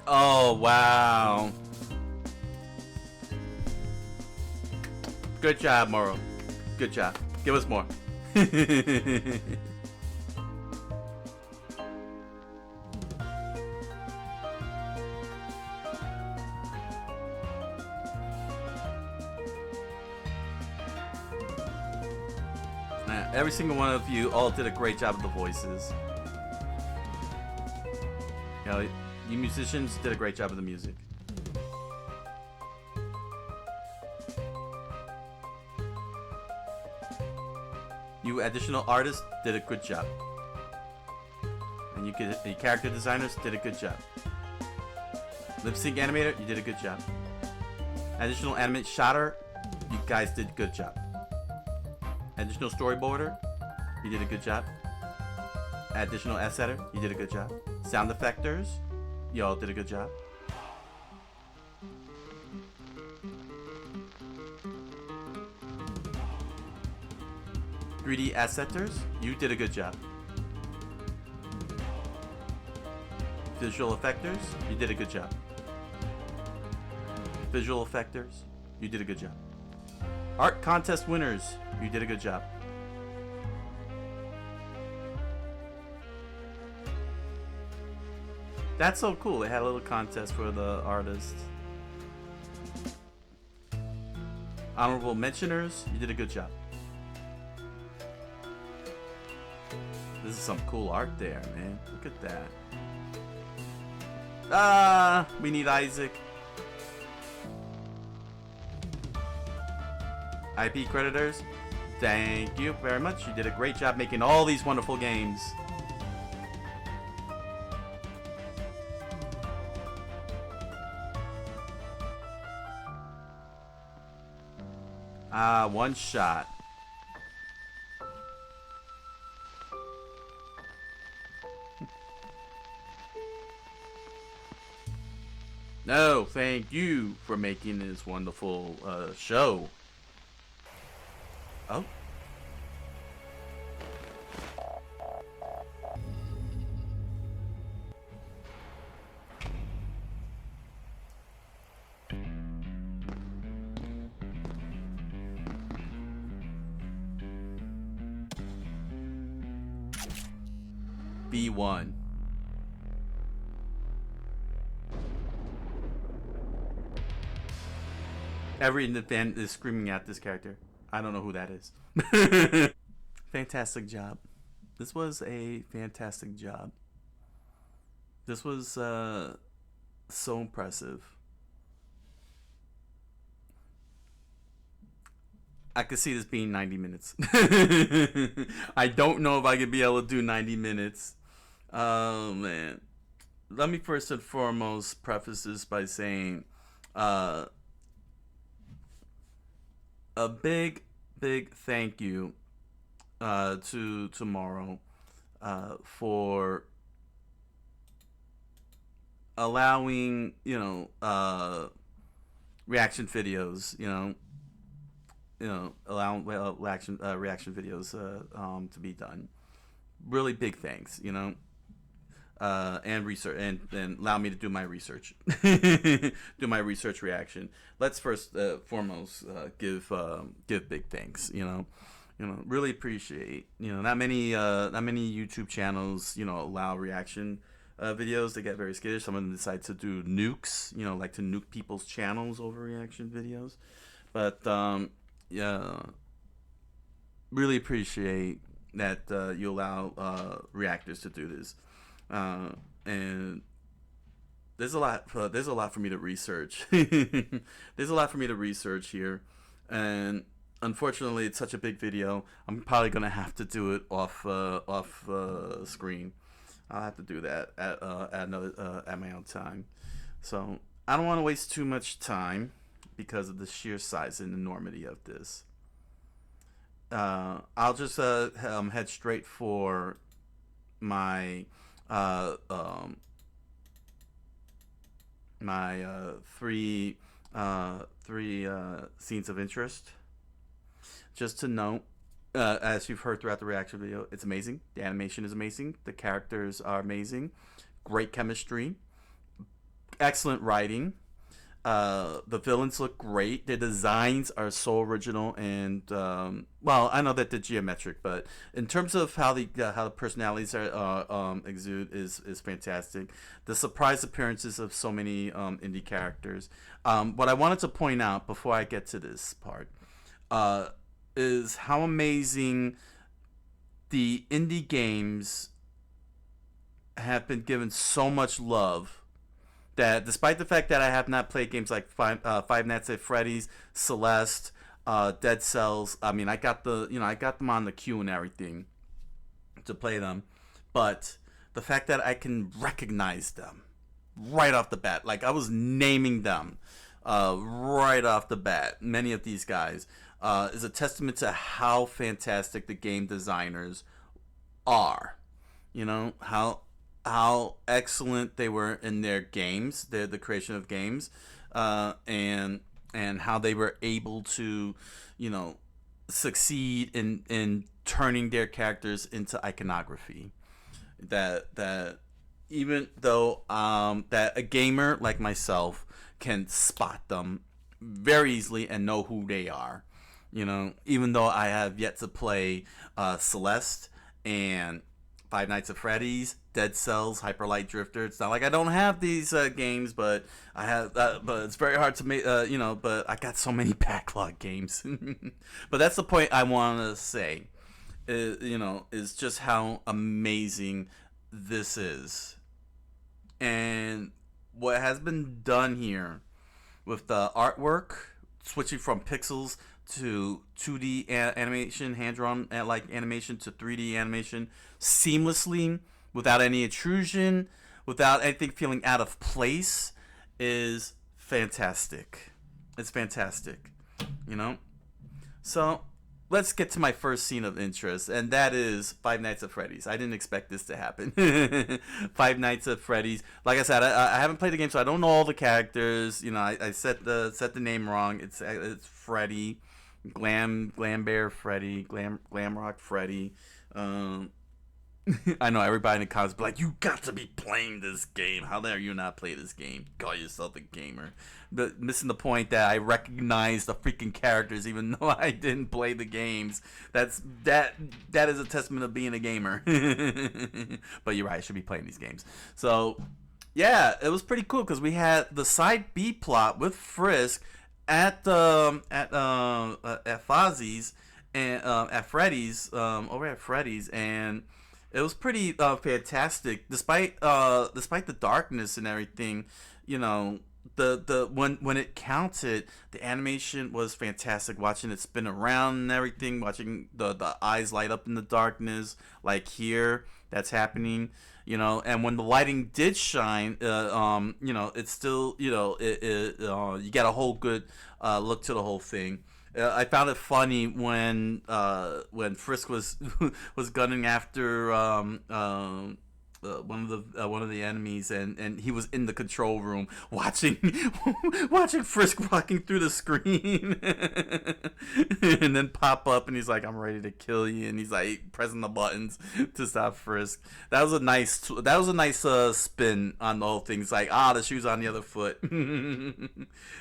Oh, wow. Good job, Moro. Good job. Give us more. Every single one of you all did a great job with the voices. You know, you musicians did a great job with the music. You additional artists did a good job. And you character designers did a good job. Lip sync animator, you did a good job. Additional animate shotter, you guys did a good job. Additional storyboarder, you did a good job. Additional assetter, you did a good job. Sound effectors, y'all did a good job. 3D assetters, you did a good job. Visual effectors, you did a good job. Visual effectors, you did a good job. Art contest winners, you did a good job. That's so cool. They had a little contest for the artists. Honorable mentioners, you did a good job. This is some cool art there, man. Look at that. Ah, we need Isaac. IP creditors, thank you very much. You did a great job making all these wonderful games. Ah, one shot. No, thank you for making this wonderful show. Oh. B1. Every in the fan is screaming at this character. I don't know who that is. Fantastic job. This was a fantastic job. This was so impressive. I could see this being 90 minutes. I don't know if I could be able to do 90 minutes. Oh, man. Let me first and foremost preface this by saying a big thank you to MORO for allowing, reaction videos, allowing reaction videos to be done. Really big thanks, and research and allow me to do my research, do my research reaction. Let's first foremost give big thanks. Really appreciate. Not many YouTube channels allow reaction videos. They get very skittish. Some of them decide to do nukes. Like to nuke people's channels over reaction videos. But yeah, really appreciate that you allow reactors to do this. And there's a lot for me to research. There's a lot for me to research here, and unfortunately, it's such a big video. I'm probably gonna have to do it off screen. I'll have to do that at my own time. So I don't want to waste too much time because of the sheer size and enormity of this. I'll just head straight for my three scenes of interest. Just to note, as you've heard throughout the reaction video, it's amazing. The animation is amazing. The characters are amazing. Great chemistry. Excellent writing. The villains look great. The designs are so original, and well, I know that they're geometric, but in terms of how the personalities are exude is fantastic. The surprise appearances of so many indie characters. What I wanted to point out before I get to this part is how amazing the indie games have been given so much love. That despite the fact that I have not played games like Five Nights at Freddy's, Celeste, Dead Cells, I mean, I got them on the queue and everything to play them, but the fact that I can recognize them right off the bat, like I was naming them right off the bat, many of these guys, is a testament to how fantastic the game designers are. How excellent they were in their games, the creation of games, and how they were able to, succeed in turning their characters into iconography. That even though that a gamer like myself can spot them very easily and know who they are, you know, even though I have yet to play Celeste and Five Nights at Freddy's, Dead Cells, Hyper Light Drifter. It's not like I don't have these games, but I have. But it's very hard to make. You know, but I got so many backlog games. But that's the point I want to say. You know, is just how amazing this is, and what has been done here with the artwork, switching from pixels to 2D animation, hand-drawn like animation to 3D animation seamlessly, without any intrusion, without anything feeling out of place, is fantastic. It's fantastic, you know? So, let's get to my first scene of interest, and that is Five Nights at Freddy's. I didn't expect this to happen. Five Nights at Freddy's. Like I said, I haven't played the game, so I don't know all the characters. You know, I set the name wrong. It's Freddy, Glam Bear Freddy, Glam Rock Freddy. I know everybody in the comments be like, you got to be playing this game. How dare you not play this game? Call yourself a gamer. But missing the point that I recognize the freaking characters even though I didn't play the games. That is a testament of being a gamer. But you're right, I should be playing these games. So yeah, it was pretty cool because we had the side B plot with Frisk at Fozzie's and at Freddy's, over at Freddy's, and it was pretty fantastic, despite the darkness and everything. You know, when it counted, the animation was fantastic. Watching it spin around and everything, watching the eyes light up in the darkness, like here, that's happening. You know, and when the lighting did shine, you know, it's still, you know, you get a whole good look to the whole thing. I found it funny when Frisk was gunning after one of the enemies, and he was in the control room watching Frisk walking through the screen, and then pop up, and he's like, "I'm ready to kill you," and he's like pressing the buttons to stop Frisk. That was a nice spin on the whole thing. It's like, the shoe's on the other foot.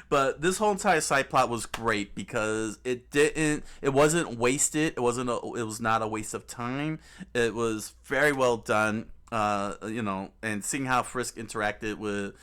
But this whole entire side plot was great because it wasn't wasted. It was not a waste of time. It was very well done. You know, and seeing how Frisk interacted with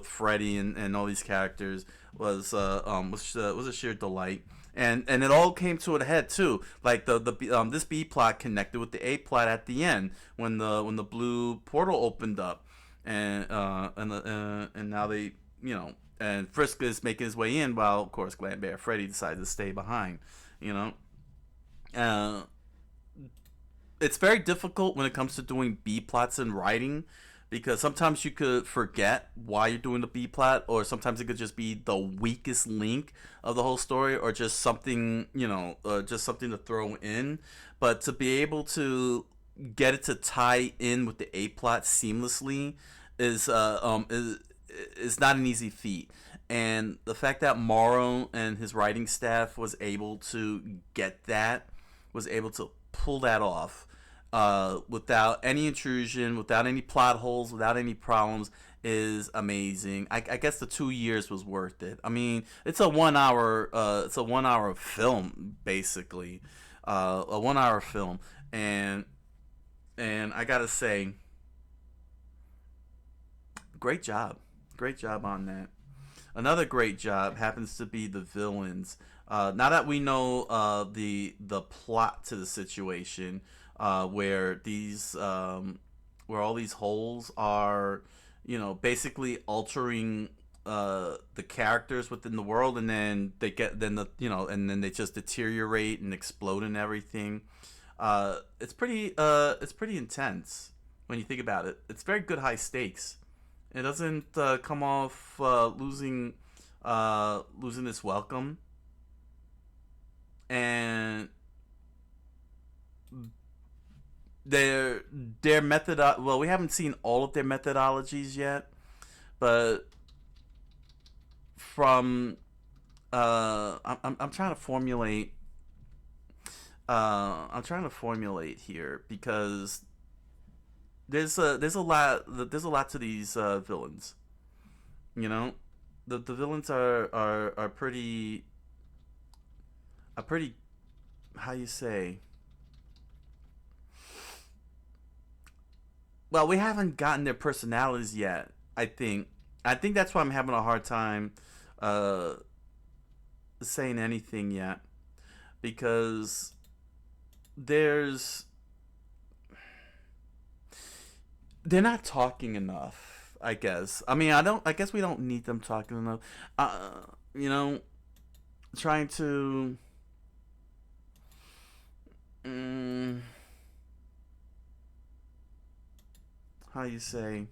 Freddy and all these characters was a sheer delight. And it all came to a head too. Like this B plot connected with the A plot at the end when the blue portal opened up, and now they, you know, and Frisk is making his way in while of course Glam Bear Freddy decided to stay behind. You know, it's very difficult when it comes to doing B plots and writing, because sometimes you could forget why you're doing the B plot, or sometimes it could just be the weakest link of the whole story, or just something, you know, just something to throw in. But to be able to get it to tie in with the A plot seamlessly is not an easy feat. And the fact that MORO and his writing staff was able to pull that off without any intrusion, without any plot holes, without any problems, is amazing. I guess the 2 years was worth it. I mean, it's a 1 hour film basically, a 1 hour film, and I gotta say, great job on that. Another great job happens to be the villains. Now that we know the plot to the situation, where all these holes are, you know, basically altering the characters within the world, and then they just deteriorate and explode and everything. It's pretty intense when you think about it. It's very good high stakes. It doesn't come off losing its welcome, and their method. Well, we haven't seen all of their methodologies yet, but from I'm trying to formulate I'm trying to formulate here because there's a lot to these villains. You know, the villains are pretty how you say. Well, we haven't gotten their personalities yet. I think that's why I'm having a hard time uh, saying anything yet because there's they're not talking enough. I guess. I mean, I guess we don't need them talking enough. You know, trying to. Mm, how you say?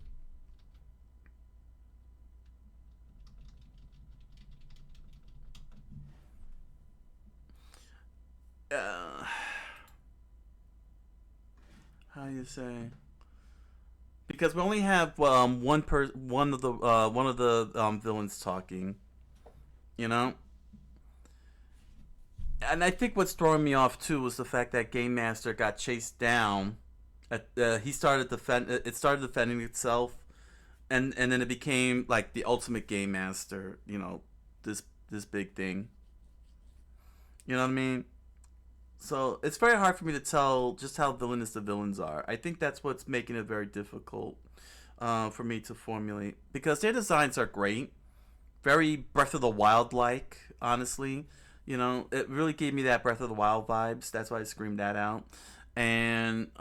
Uh, how you say? Because we only have one of the villains talking, you know. And I think what's throwing me off too was the fact that Game Master got chased down. He started It started defending itself, and then it became like the ultimate Game Master. You know, this big thing. You know what I mean? So it's very hard for me to tell just how villainous the villains are. I think that's what's making it very difficult for me to formulate because their designs are great, very Breath of the Wild like. Honestly, you know, it really gave me that Breath of the Wild vibes. That's why I screamed that out. And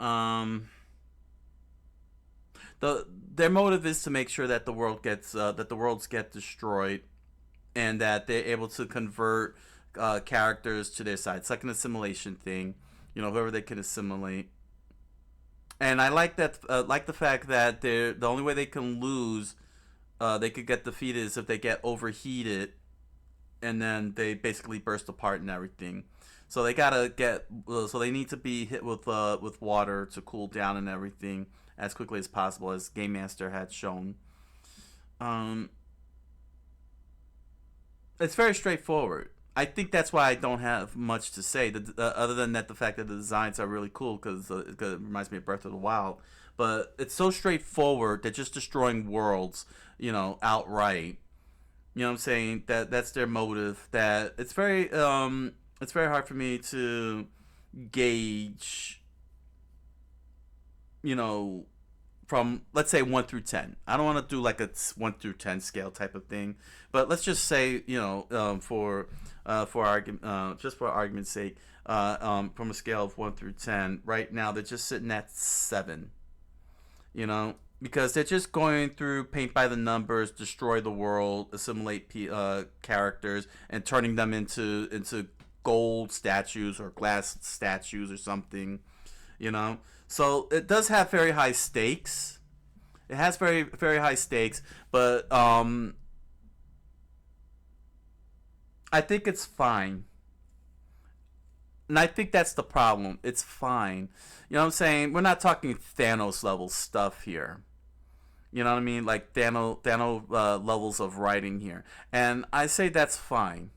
their motive is to make sure that the worlds get destroyed, and that they're able to convert characters to their side. It's like an assimilation thing, you know, whoever they can assimilate. And I like that, like the fact that the only way they can lose, they could get defeated is if they get overheated, and then they basically burst apart and everything. So they gotta so they need to be hit with water to cool down and everything as quickly as possible, as Game Master had shown. It's very straightforward. I think that's why I don't have much to say, other than that the fact that the designs are really cool because it reminds me of Breath of the Wild. But it's so straightforward. They're just destroying worlds, you know, outright. You know what I'm saying? That's their motive. That it's very hard for me to gauge, you know, from, let's say, 1 through 10. I don't want to do like a 1 through 10 scale type of thing, but let's just say, you know, for argument, just for argument's sake, from a scale of 1 through 10, right now they're just sitting at 7. You know, because they're just going through paint by the numbers, destroy the world, assimilate characters, and turning them into gold statues or glass statues or something. You know, so it does have very high stakes. It has very, very high stakes, but I think it's fine. And I think that's the problem. It's fine. You know what I'm saying? We're not talking Thanos level stuff here. You know what I mean? Like Thanos levels of writing here. And I say that's fine.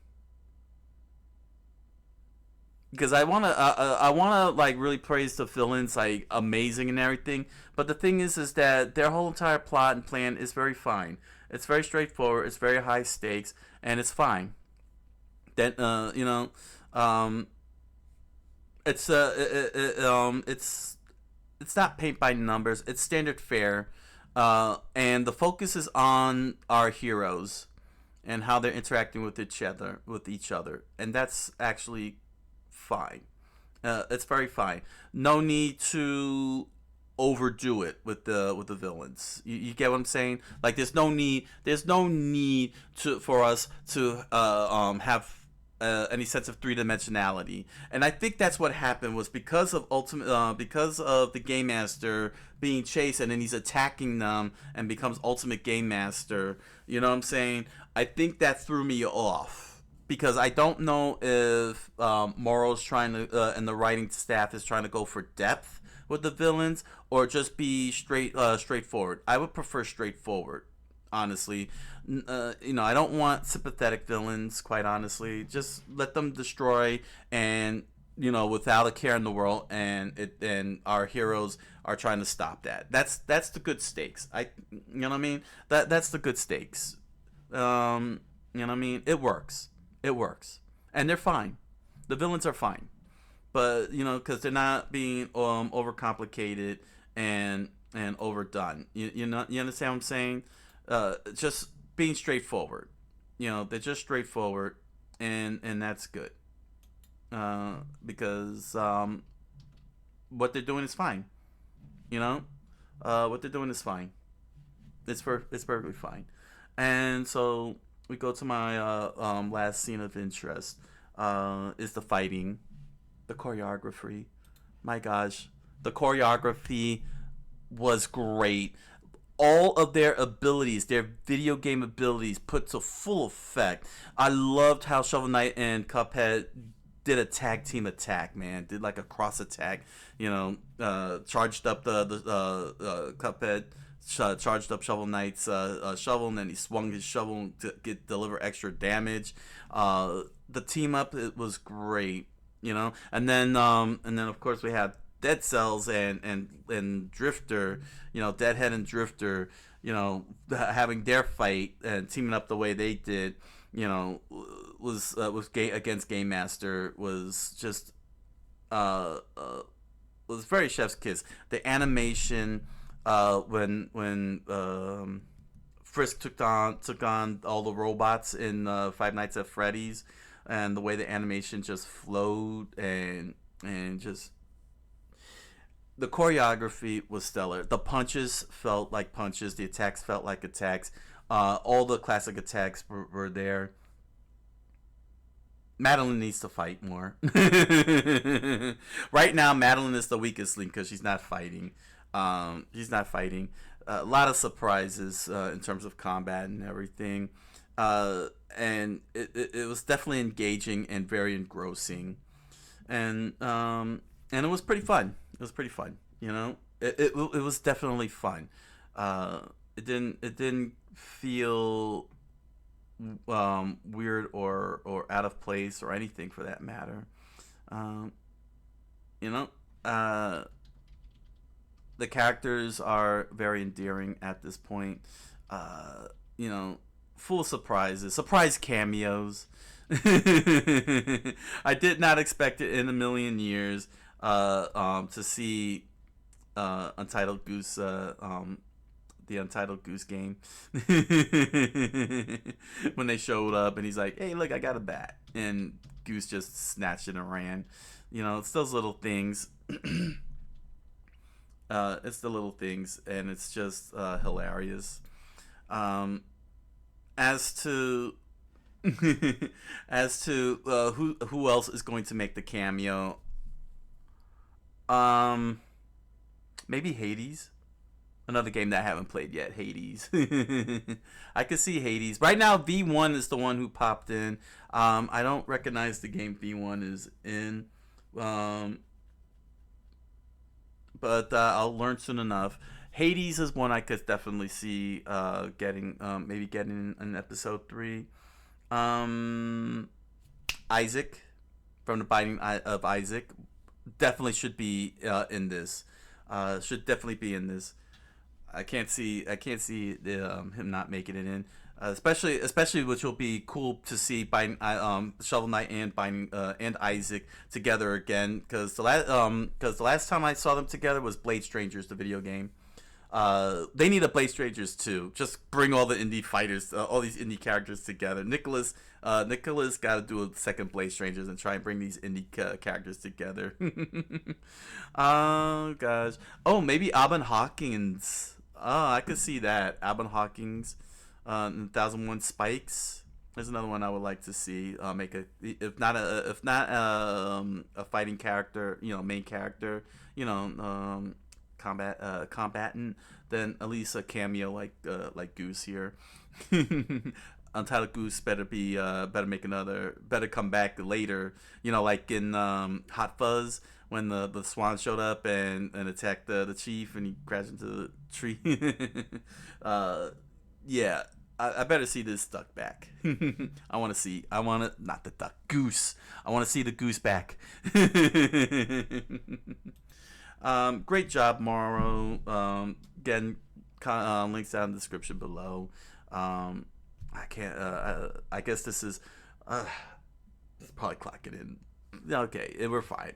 Because I wanna like really praise the villains, like amazing and everything. But the thing is that their whole entire plot and plan is very fine. It's very straightforward. It's very high stakes, and it's fine. Then you know, it's it's not paint by numbers. It's standard fare, and the focus is on our heroes and how they're interacting with each other, and that's actually fine. It's very fine. No need to overdo it with the villains. You get what I'm saying? Like there's no need for us to have any sense of three-dimensionality. And I think that's what happened was because of the Game Master being chased and then he's attacking them and becomes Ultimate Game Master. You know what I'm saying? I think that threw me off because I don't know if MORO's trying to and the writing staff is trying to go for depth with the villains or just be straightforward. I would prefer straightforward, honestly. You know, I don't want sympathetic villains, quite honestly. Just let them destroy and without a care in the world, and our heroes are trying to stop that. That's the good stakes. You know what I mean? That's the good stakes. You know what I mean? It works. It works, and they're fine. The villains are fine, but because they're not being overcomplicated and overdone. You understand what I'm saying? Just being straightforward. They're just straightforward, and that's good. Because what they're doing is fine. What they're doing is fine. It's perfectly fine. And so we go to my last scene of interest. Is the fighting, the choreography. My gosh, the choreography was great. All of their abilities, their video game abilities, put to full effect. I loved how Shovel Knight and Cuphead did a tag team attack, man. Did like a cross attack, charged up the Cuphead, charged up Shovel Knight's shovel, and then he swung his shovel to deliver extra damage. The team up, it was great, and then of course we have Dead Cells and Drifter, Deadhead and Drifter, having their fight and teaming up the way they did, was against Game Master was just was very chef's kiss. The animation when Frisk took on all the robots in Five Nights at Freddy's, and the way the animation just flowed and just the choreography was stellar. The punches felt like punches. The attacks felt like attacks. All the classic attacks were there. Madeline needs to fight more. Right now, Madeline is the weakest link because she's not fighting. A lot of surprises in terms of combat and everything. And it was definitely engaging and very engrossing. And it was pretty fun. It was pretty fun. It was definitely fun. It didn't feel weird or out of place or anything for that matter. The characters are very endearing at this point. Full of surprises, surprise cameos. I did not expect it in a million years to see Untitled Goose, the Untitled Goose game, when they showed up and he's like, "Hey, look, I got a bat," and Goose just snatched it and ran. It's those little things. It's the little things, and it's just hilarious. As to who else is going to make the cameo, maybe Hades, another game that I haven't played yet. Hades. I could see Hades right now. V1 is the one who popped in. I don't recognize the game V1 is in, but I'll learn soon enough. Hades is one I could definitely see getting in episode 3. Isaac from the Binding of Isaac definitely should be in this. Should definitely be in this. I can't see him not making it in. Especially which will be cool to see Shovel Knight and Isaac together again, because the last time I saw them together was Blade Strangers, the video game. They need a Blade Strangers too. Just bring all the indie fighters, all these indie characters together. Nicholas got to do a second Blade Strangers and try and bring these indie characters together. Oh gosh. Oh, maybe Aben Hawkins. Oh, I could see that. Aben Hawkins, 1001 Spikes. There's another one I would like to see. Make if not a fighting character, main character, combatant, then at least a cameo like Goose here. Untitled Goose better come back later, like in Hot Fuzz when the swan showed up and attacked the chief and he crashed into the tree. Yeah, I better see this duck back. Not the duck, goose. I want to see the goose back. Great job, MORO. Again, links down in the description below. I guess this is probably clocking in. Okay, we're fine.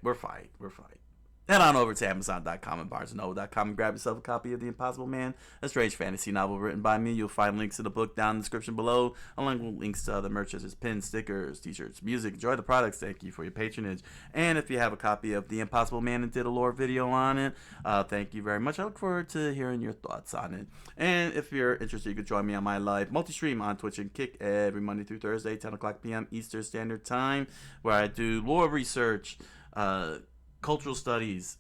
Head on over to Amazon.com and BarnesandNoble.com and grab yourself a copy of The Impossible Man, a strange fantasy novel written by me. You'll find links to the book down in the description below, along with links to other merch such as pins, stickers, t-shirts, music. Enjoy the products. Thank you for your patronage. And if you have a copy of The Impossible Man and did a lore video on it, thank you very much. I look forward to hearing your thoughts on it. And if you're interested, you can join me on my live multi-stream on Twitch and Kick every Monday through Thursday, 10 o'clock p.m. Eastern Standard Time, where I do lore research, cultural studies,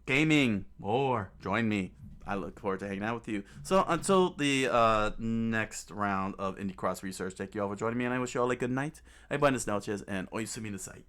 gaming, more. Join me. I look forward to hanging out with you. So until the next round of Indie Cross Research, thank you all for joining me, and I wish you all a good night. Buenas noches, and oyasumi nasai.